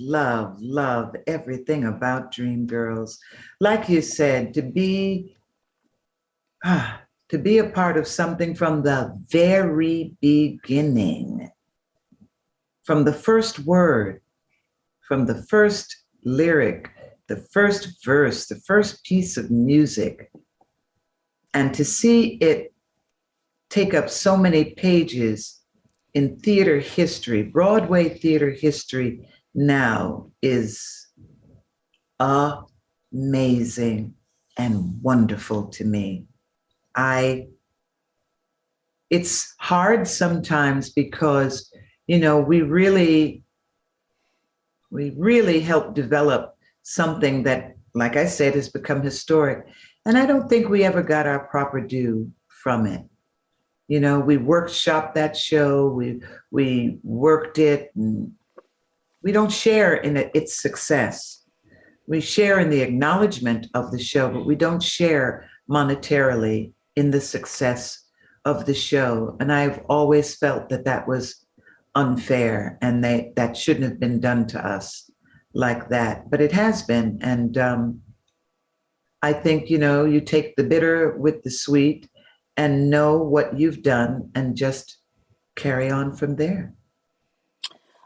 everything about Dreamgirls. Like you said, to be a part of something from the very beginning, from the first word, from the first lyric, the first verse, the first piece of music, and to see it take up so many pages in theater history, Broadway theater history now is amazing and wonderful to me. It's hard sometimes because, we really helped develop something that, like I said, has become historic. And I don't think we ever got our proper due from it. We workshopped that show, we worked it, and we don't share in its success. We share in the acknowledgement of the show, but we don't share monetarily in the success of the show. And I've always felt that was unfair, and that shouldn't have been done to us like that, but it has been. And I think, you take the bitter with the sweet and know what you've done and just carry on from there.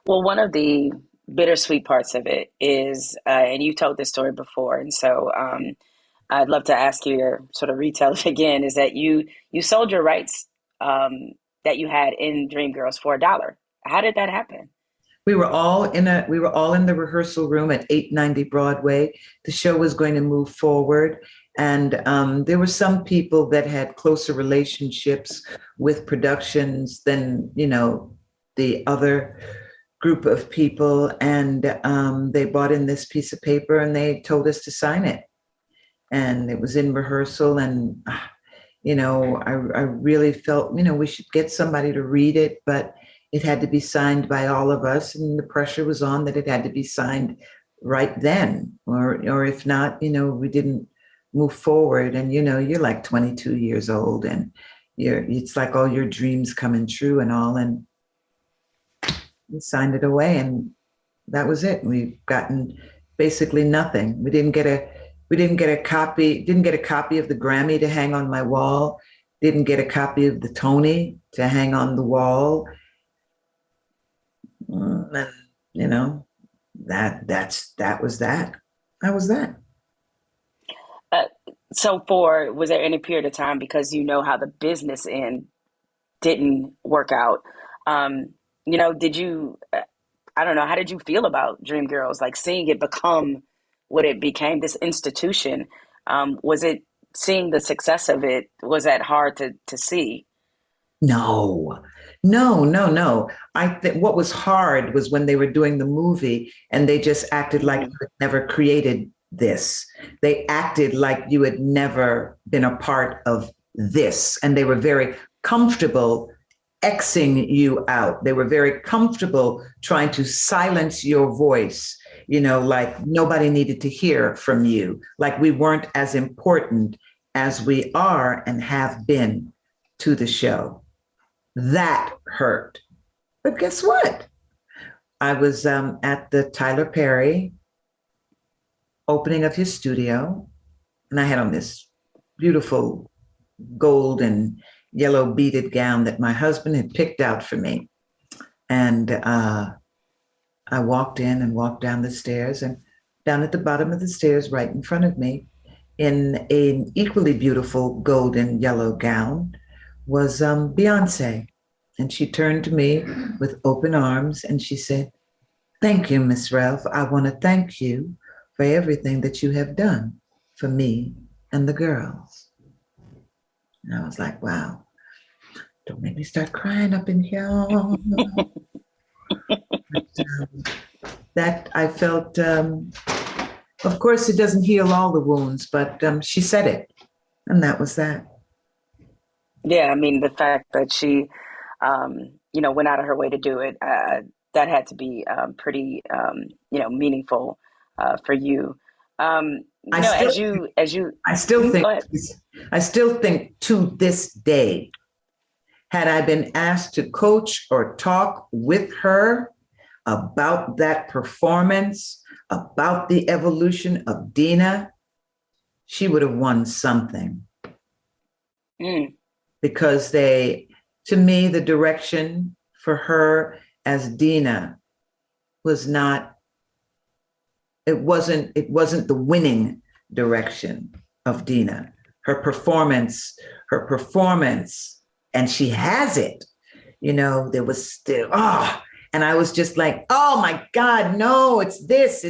Well, one of the bittersweet parts of it is, and you told this story before, and so I'd love to ask you to sort of retell it again, is that you sold your rights that you had in Dreamgirls for $1. How did that happen? We were all in the rehearsal room at 890 Broadway. The show was going to move forward. And there were some people that had closer relationships with productions than, the other group of people. And they brought in this piece of paper and they told us to sign it. And it was in rehearsal. And, I really felt, we should get somebody to read it, but it had to be signed by all of us. And the pressure was on that it had to be signed right then. Or if not, we didn't move forward. And, you're like 22 years old and it's like all your dreams coming true and all. And we signed it away and that was it. We've gotten basically nothing. We didn't get a copy of the Grammy to hang on my wall. Didn't get a copy of the Tony to hang on the wall. And, that was that. That was that. Was there any period of time, because how the business end didn't work out? Did you, I don't know, how did you feel about Dreamgirls? Like seeing it become what it became, this institution? Was it seeing the success of it? Was that hard to see? No. I think what was hard was when they were doing the movie and they just acted like you had never created this. They acted like you had never been a part of this. And they were very comfortable Xing you out. They were very comfortable trying to silence your voice, like nobody needed to hear from you, like we weren't as important as we are and have been to the show. That hurt. But guess what? I was at the Tyler Perry opening of his studio, and I had on this beautiful gold and yellow beaded gown that my husband had picked out for me. And I walked in and walked down the stairs, and down at the bottom of the stairs, right in front of me, in an equally beautiful gold and yellow gown, was Beyoncé. And she turned to me with open arms and she said, "Thank you, Miss Ralph. I want to thank you for everything that you have done for me and the girls." And I was like, wow, don't make me start crying up in here. That I felt, of course, it doesn't heal all the wounds, but she said it. And that was that. Yeah, I mean, the fact that she, went out of her way to do it, that had to be pretty, meaningful for you. I still think to this day, had I been asked to coach or talk with her about that performance, about the evolution of Deena, she would have won something. Because to me, the direction for her as Deena was not, it wasn't the winning direction of Deena. Her performance, and she has it, there was still, and I was just like, oh my God, no, it's this.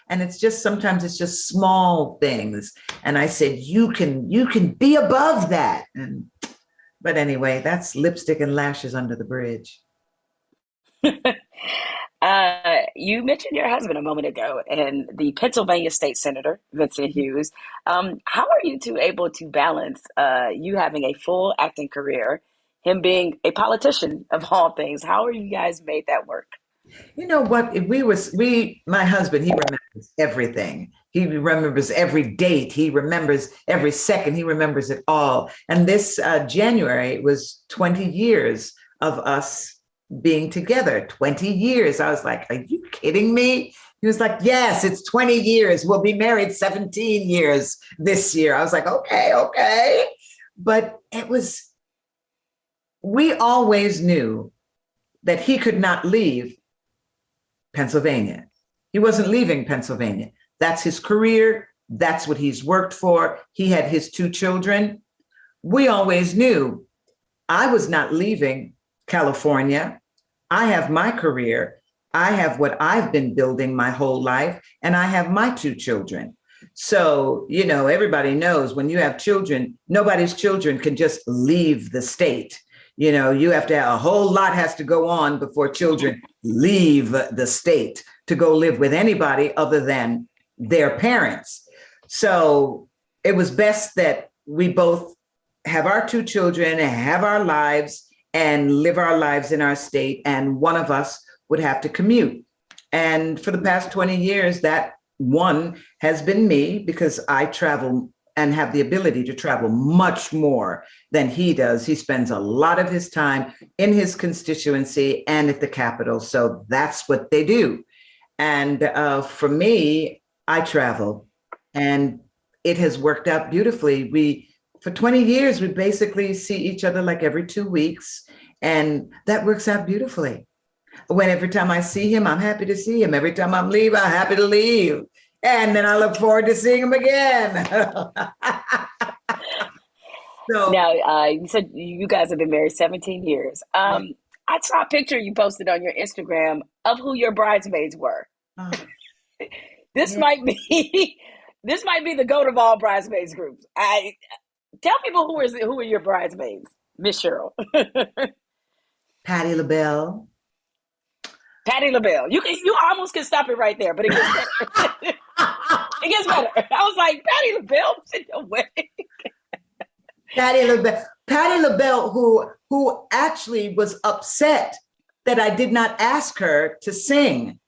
And it's just, sometimes it's just small things. And I said, you can be above that. But anyway, that's lipstick and lashes under the bridge. You mentioned your husband a moment ago and the Pennsylvania State Senator, Vincent Hughes. How are you two able to balance you having a full acting career, him being a politician of all things? How are you guys made that work? You know what? My husband, he remembers everything. He remembers every date. He remembers every second. He remembers it all. And this January was 20 years of us being together. 20 years. I was like, are you kidding me? He was like, yes, it's 20 years. We'll be married 17 years this year. I was like, okay. But we always knew that he could not leave Pennsylvania. He wasn't leaving Pennsylvania. That's his career. That's what he's worked for. He had his 2 children. We always knew I was not leaving California. I have my career I have what I've been building my whole life, and I have my two children. So, everybody knows when you have children, nobody's children can just leave the state. You have to have a whole lot has to go on before children leave the state to go live with anybody other than their parents. So it was best that we both have our two children and have our lives and live our lives in our state. And one of us would have to commute. And for the past 20 years, that one has been me, because I travel and have the ability to travel much more than he does. He spends a lot of his time in his constituency and at the Capitol. So that's what they do. And for me, I travel, and it has worked out beautifully. For 20 years, we basically see each other like every 2 weeks, and that works out beautifully. Every time I see him, I'm happy to see him. Every time I'm leaving, I'm happy to leave. And then I look forward to seeing him again. So now, you said you guys have been married 17 years. I saw a picture you posted on your Instagram of who your bridesmaids were. This might be the goat of all bridesmaids groups. Tell people who are your bridesmaids, Miss Sheryl. Patti LaBelle. Patti LaBelle. You almost can stop it right there, but it gets better. It gets better. I was like, Patti LaBelle, sit your way. Patti LaBelle, who actually was upset that I did not ask her to sing.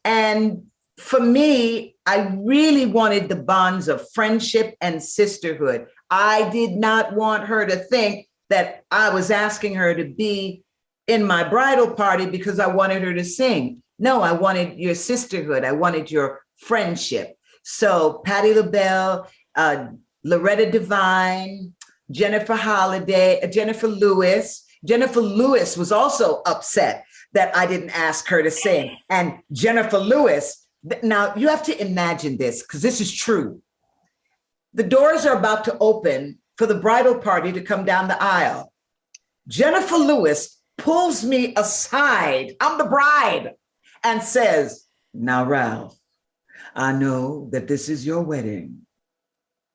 And for me, I really wanted the bonds of friendship and sisterhood. I did not want her to think that I was asking her to be in my bridal party because I wanted her to sing. No, I wanted your sisterhood. I wanted your friendship. So Patti LaBelle, Loretta Devine, Jennifer Lewis. Jennifer Lewis was also upset that I didn't ask her to sing. And Jennifer Lewis, now you have to imagine this, because this is true. The doors are about to open for the bridal party to come down the aisle. Jennifer Lewis pulls me aside, I'm the bride, and says, "Now, Ralph, I know that this is your wedding,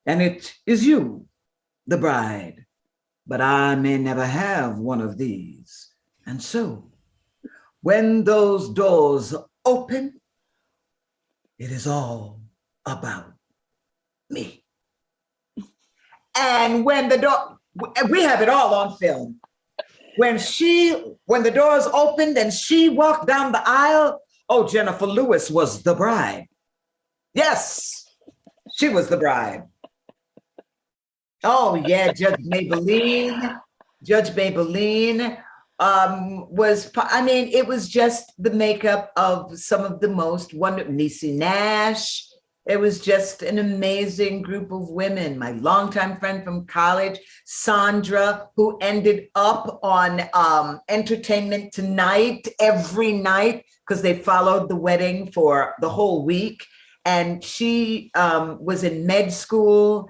and it is you, the bride, but I may never have one of these. And so, when those doors open, it is all about me." And when we have it all on film. When the doors opened and she walked down the aisle, oh, Jennifer Lewis was the bride. Yes, she was the bride. Oh yeah, Judge Maybelline it was just the makeup of some of the most wonderful, Niecy Nash. It was just an amazing group of women. My longtime friend from college, Sandra, who ended up on Entertainment Tonight every night because they followed the wedding for the whole week. And she was in med school.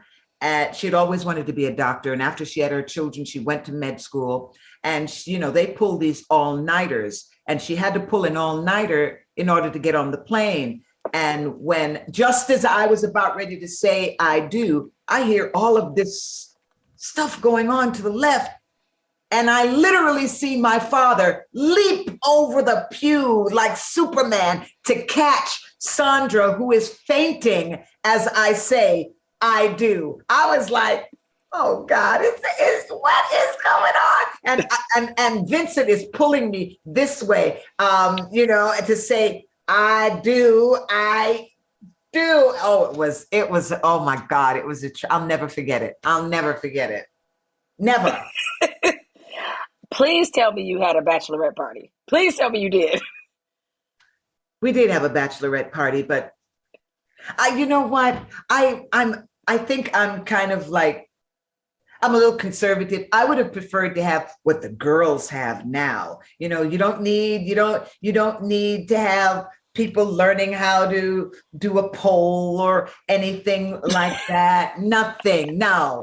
She'd always wanted to be a doctor. And after she had her children, she went to med school. And, they pull these all-nighters. And she had to pull an all-nighter in order to get on the plane. And just as I was about ready to say I do, I hear all of this stuff going on to the left. And I literally see my father leap over the pew like Superman to catch Sandra, who is fainting as I say, I do. I was like, oh God, what is going on? And Vincent is pulling me this way, to say, I do. Oh, it was, oh my God, it was, I'll never forget it. Never. Please tell me you had a bachelorette party. Please tell me you did. We did have a bachelorette party, but you know what? I think I'm kind of like, I'm a little conservative. I would have preferred to have what the girls have now. You don't need to have people learning how to do a poll or anything like that. Nothing. No,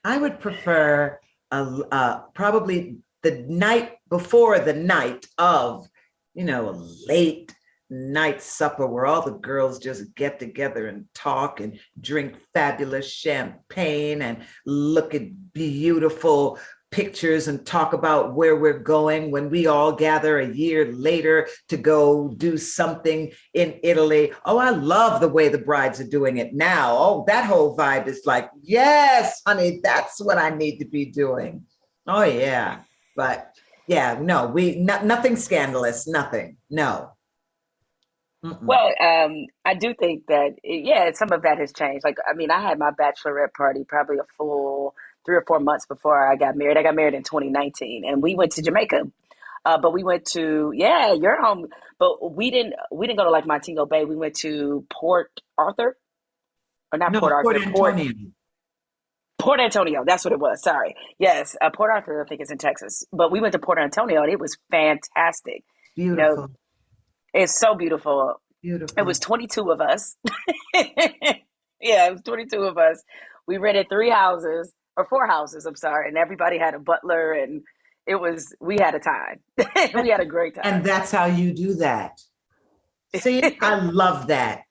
I would prefer probably the night before the night of, a late night supper where all the girls just get together and talk and drink fabulous champagne and look at beautiful pictures and talk about where we're going when we all gather a year later to go do something in Italy. Oh, I love the way the brides are doing it now. Oh, that whole vibe is like, yes, honey, that's what I need to be doing. Oh, yeah. But yeah, no, nothing scandalous, nothing. No. Mm-mm. Well, I do think that, some of that has changed. Like, I mean, I had my bachelorette party probably a full 3 or 4 months before I got married. I got married in 2019, and we went to Jamaica. But we went to, your home. But we didn't go to like Montego Bay. We went to Port Arthur, or not No, Port Port Arthur, Antonio. Port Antonio. That's what it was. Sorry. Yes, Port Arthur, I think it's in Texas. But we went to Port Antonio, and it was fantastic. You know, Beautiful, it's so beautiful. It beautiful. was 22 of us. Yeah, it was 22 of us. We rented 3 houses or 4 houses, I'm sorry, and everybody had a butler, and we had a time. We had a great time. And that's how you do that. See, I love that.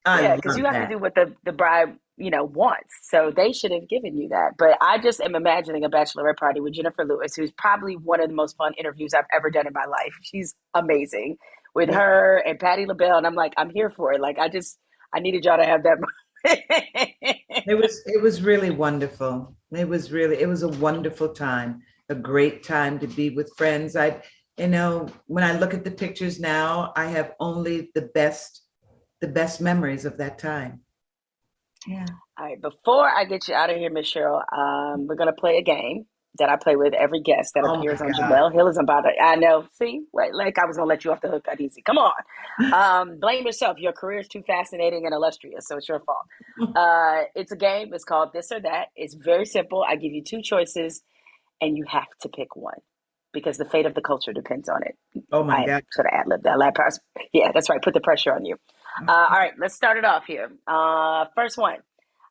Yeah, I because you love have to that. do what the bride, wants. So they should have given you that. But I just am imagining a bachelorette party with Jennifer Lewis, who's probably one of the most fun interviews I've ever done in my life. She's amazing with Yeah. her and Patti LaBelle. And I'm like, I'm here for it. Like, I needed y'all to have that. It was really wonderful. It was a wonderful time, a great time to be with friends. When I look at the pictures now, I have only the best memories of that time. Yeah. All right, before I get you out of here, Miss Cheryl, we're gonna play a game that I play with every guest that Oh my appears on God. Jemele Hill is Unbothered. I know. See, like I was gonna let you off the hook that easy. Come on, blame yourself. Your career is too fascinating and illustrious, so it's your fault. It's a game. It's called This or That. It's very simple. I give you two choices, and you have to pick one because the fate of the culture depends on it. Oh my I God. sort of ad-libbed that last part. Yeah, that's right. Put the pressure on you. All right, let's start it off here. First one.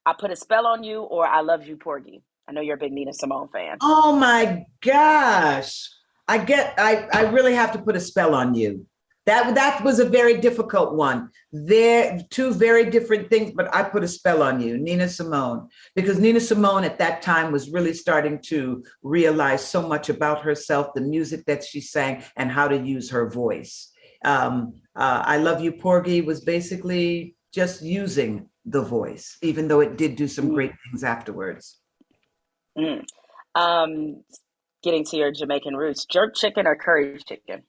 I put a spell on you, or I love you, Porgy. I know you're a big Nina Simone fan. Oh my gosh. I really have to put a spell on you. That was a very difficult one. They're two very different things, but I put a spell on you, Nina Simone, because Nina Simone at that time was really starting to realize so much about herself, the music that she sang, and how to use her voice. I Love You, Porgy was basically just using the voice, even though it did do some great things afterwards. Mm. Um, Getting to your Jamaican roots, jerk chicken or curry chicken?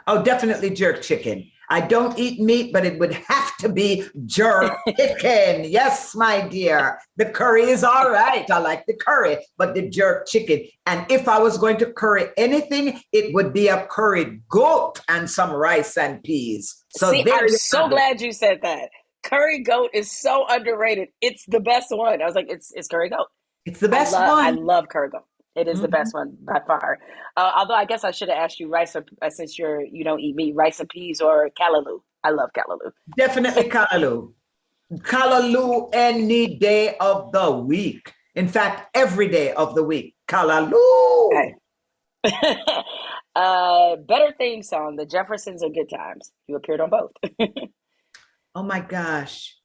Oh, definitely jerk chicken. I don't eat meat, but it would have to be jerk chicken. Yes, my dear. The curry is all right. I like the curry, but the jerk chicken. And if I was going to curry anything, it would be a curried goat and some rice and peas. So See, there I'm you so have it. glad you said that. Curry goat is so underrated. It's the best one. I was like, it's curry goat. It's the best I one. love curry goat. It is the Mhm. best one by far. Although I guess I should have asked you rice or since you don't eat meat, rice and peas or callaloo. I love callaloo. Definitely callaloo. Callaloo any day of the week. In fact, every day of the week. Callaloo. Okay. Better theme song, The Jeffersons or Good Times? You appeared on both. Oh my gosh.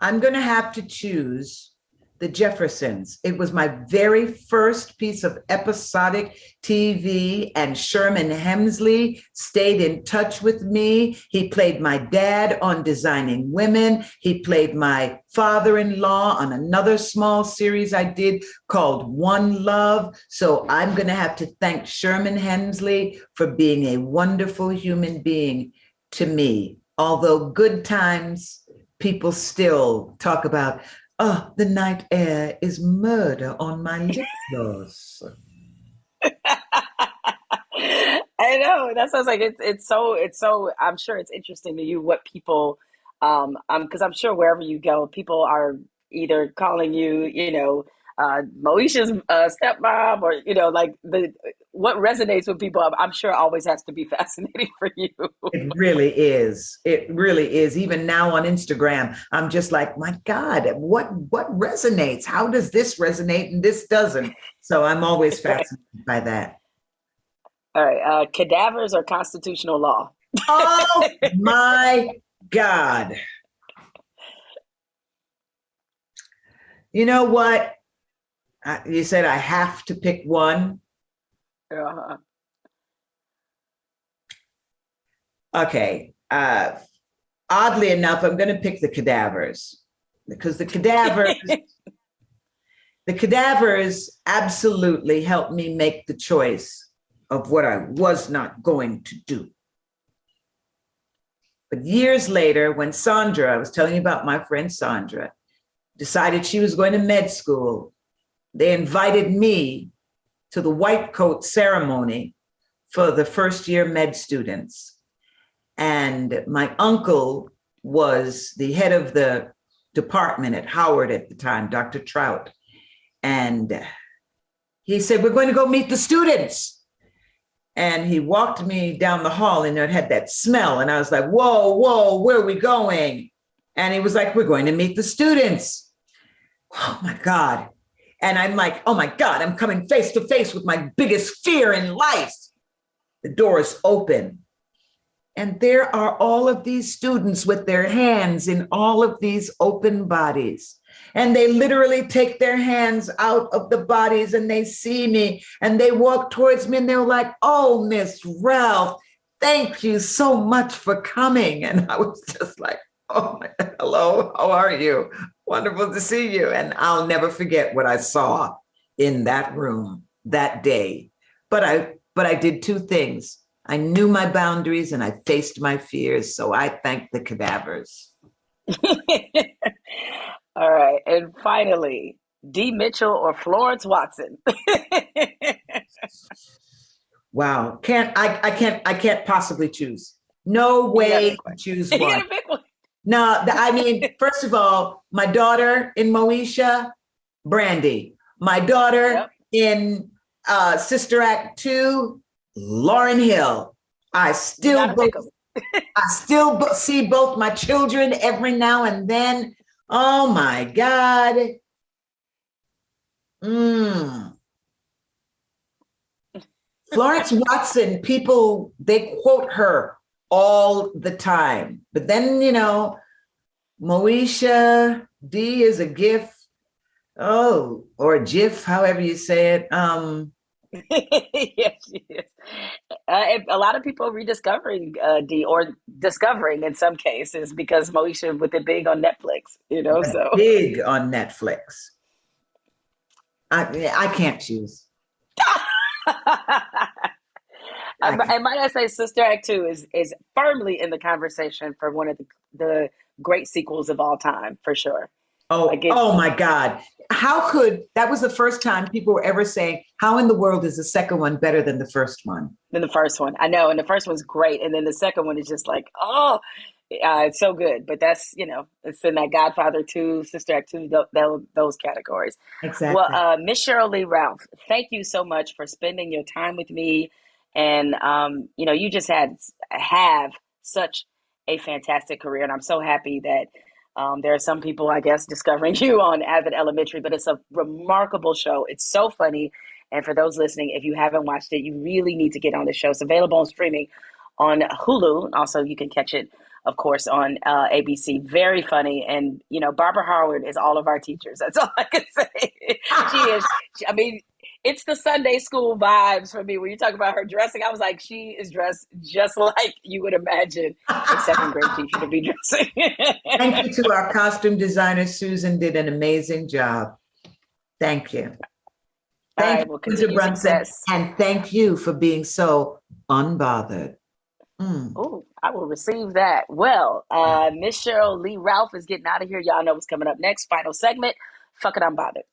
I'm going to have to choose The Jeffersons. It was my very first piece of episodic TV, and Sherman Hemsley stayed in touch with me. He played my dad on Designing Women. He played my father-in-law on another small series I did called One Love. So I'm going to have to thank Sherman Hemsley for being a wonderful human being to me. Although Good Times, people still talk about, oh, the night air is murder on my lip gloss. I know that sounds like it's so. I'm sure it's interesting to you what people, because I'm sure wherever you go, people are either calling you, Moesha's stepmom, or like the what resonates with people. I'm sure always has to be fascinating for you. It really is. It really is. Even now on Instagram, I'm just like, my God, what resonates? How does this resonate and this doesn't? So I'm always fascinated by that. All right. Cadavers or constitutional law? Oh my God. You know what? You said I have to pick one. Uh-huh. Okay. Oddly enough, I'm going to pick the cadavers because the cadavers absolutely helped me make the choice of what I was not going to do. But years later, when Sandra, I was telling you about my friend Sandra, decided she was going to med school, they invited me to the white coat ceremony for the first year med students. And my uncle was the head of the department at Howard at the time, Dr. Trout. And he said, we're going to go meet the students. And he walked me down the hall and it had that smell. And I was like, whoa, whoa, where are we going? And he was like, we're going to meet the students. Oh my God. And I'm like, oh my God, I'm coming face to face with my biggest fear in life. The door is open. And there are all of these students with their hands in all of these open bodies. And they literally take their hands out of the bodies and they see me and they walk towards me and they're like, oh, Miss Ralph, thank you so much for coming. And I was just like, oh, hello, how are you? Wonderful to see you. And I'll never forget what I saw in that room that day. But I did two things. I knew my boundaries and I faced my fears. So I thank the cadavers. All right. And finally, D. Mitchell or Florence Watson? Wow. I can't possibly choose. No way to choose one. You gotta pick one. No, I mean, first of all, my daughter in Moesha, Brandy. My daughter in Sister Act 2, Lauryn Hill. I still see both my children every now and then. Oh my God. Florence Watson, people, they quote her all the time. But then, you know, Moesha, D is a gift. Oh, or a GIF, however you say it. Yes, she is. A lot of people rediscovering D, or discovering in some cases, because Moesha with it big on Netflix, you know. So big on Netflix. I can't choose. And might I say, Sister Act 2 is firmly in the conversation for one of the great sequels of all time, for sure. Oh my God. That was the first time people were ever saying, how in the world is the second one better than the first one? Than the first one. I know. And the first one's great. And then the second one is just like, it's so good. But that's, you know, it's in that Godfather 2, Sister Act 2, those categories. Exactly. Well, Miss Sheryl Lee Ralph, thank you so much for spending your time with me. And, you know, you just have such a fantastic career. And I'm so happy that there are some people, I guess, discovering you on Abbott Elementary, but it's a remarkable show. It's so funny. And for those listening, if you haven't watched it, you really need to get on the show. It's available on streaming on Hulu. Also, you can catch it, of course, on ABC. Very funny. And, you know, Barbara Howard is all of our teachers. That's all I can say. She is. I mean, it's the Sunday school vibes for me. When you talk about her dressing, I was like, she is dressed just like you would imagine a second grade teacher to be dressing. Thank you to our costume designer. Susan did an amazing job. Thank you. Thank you, Quinta Brunson. And thank you for being so unbothered. Oh, I will receive that. Well, Miss Sheryl Lee Ralph is getting out of here. Y'all know what's coming up next. Final segment. Fuck it, I'm bothered.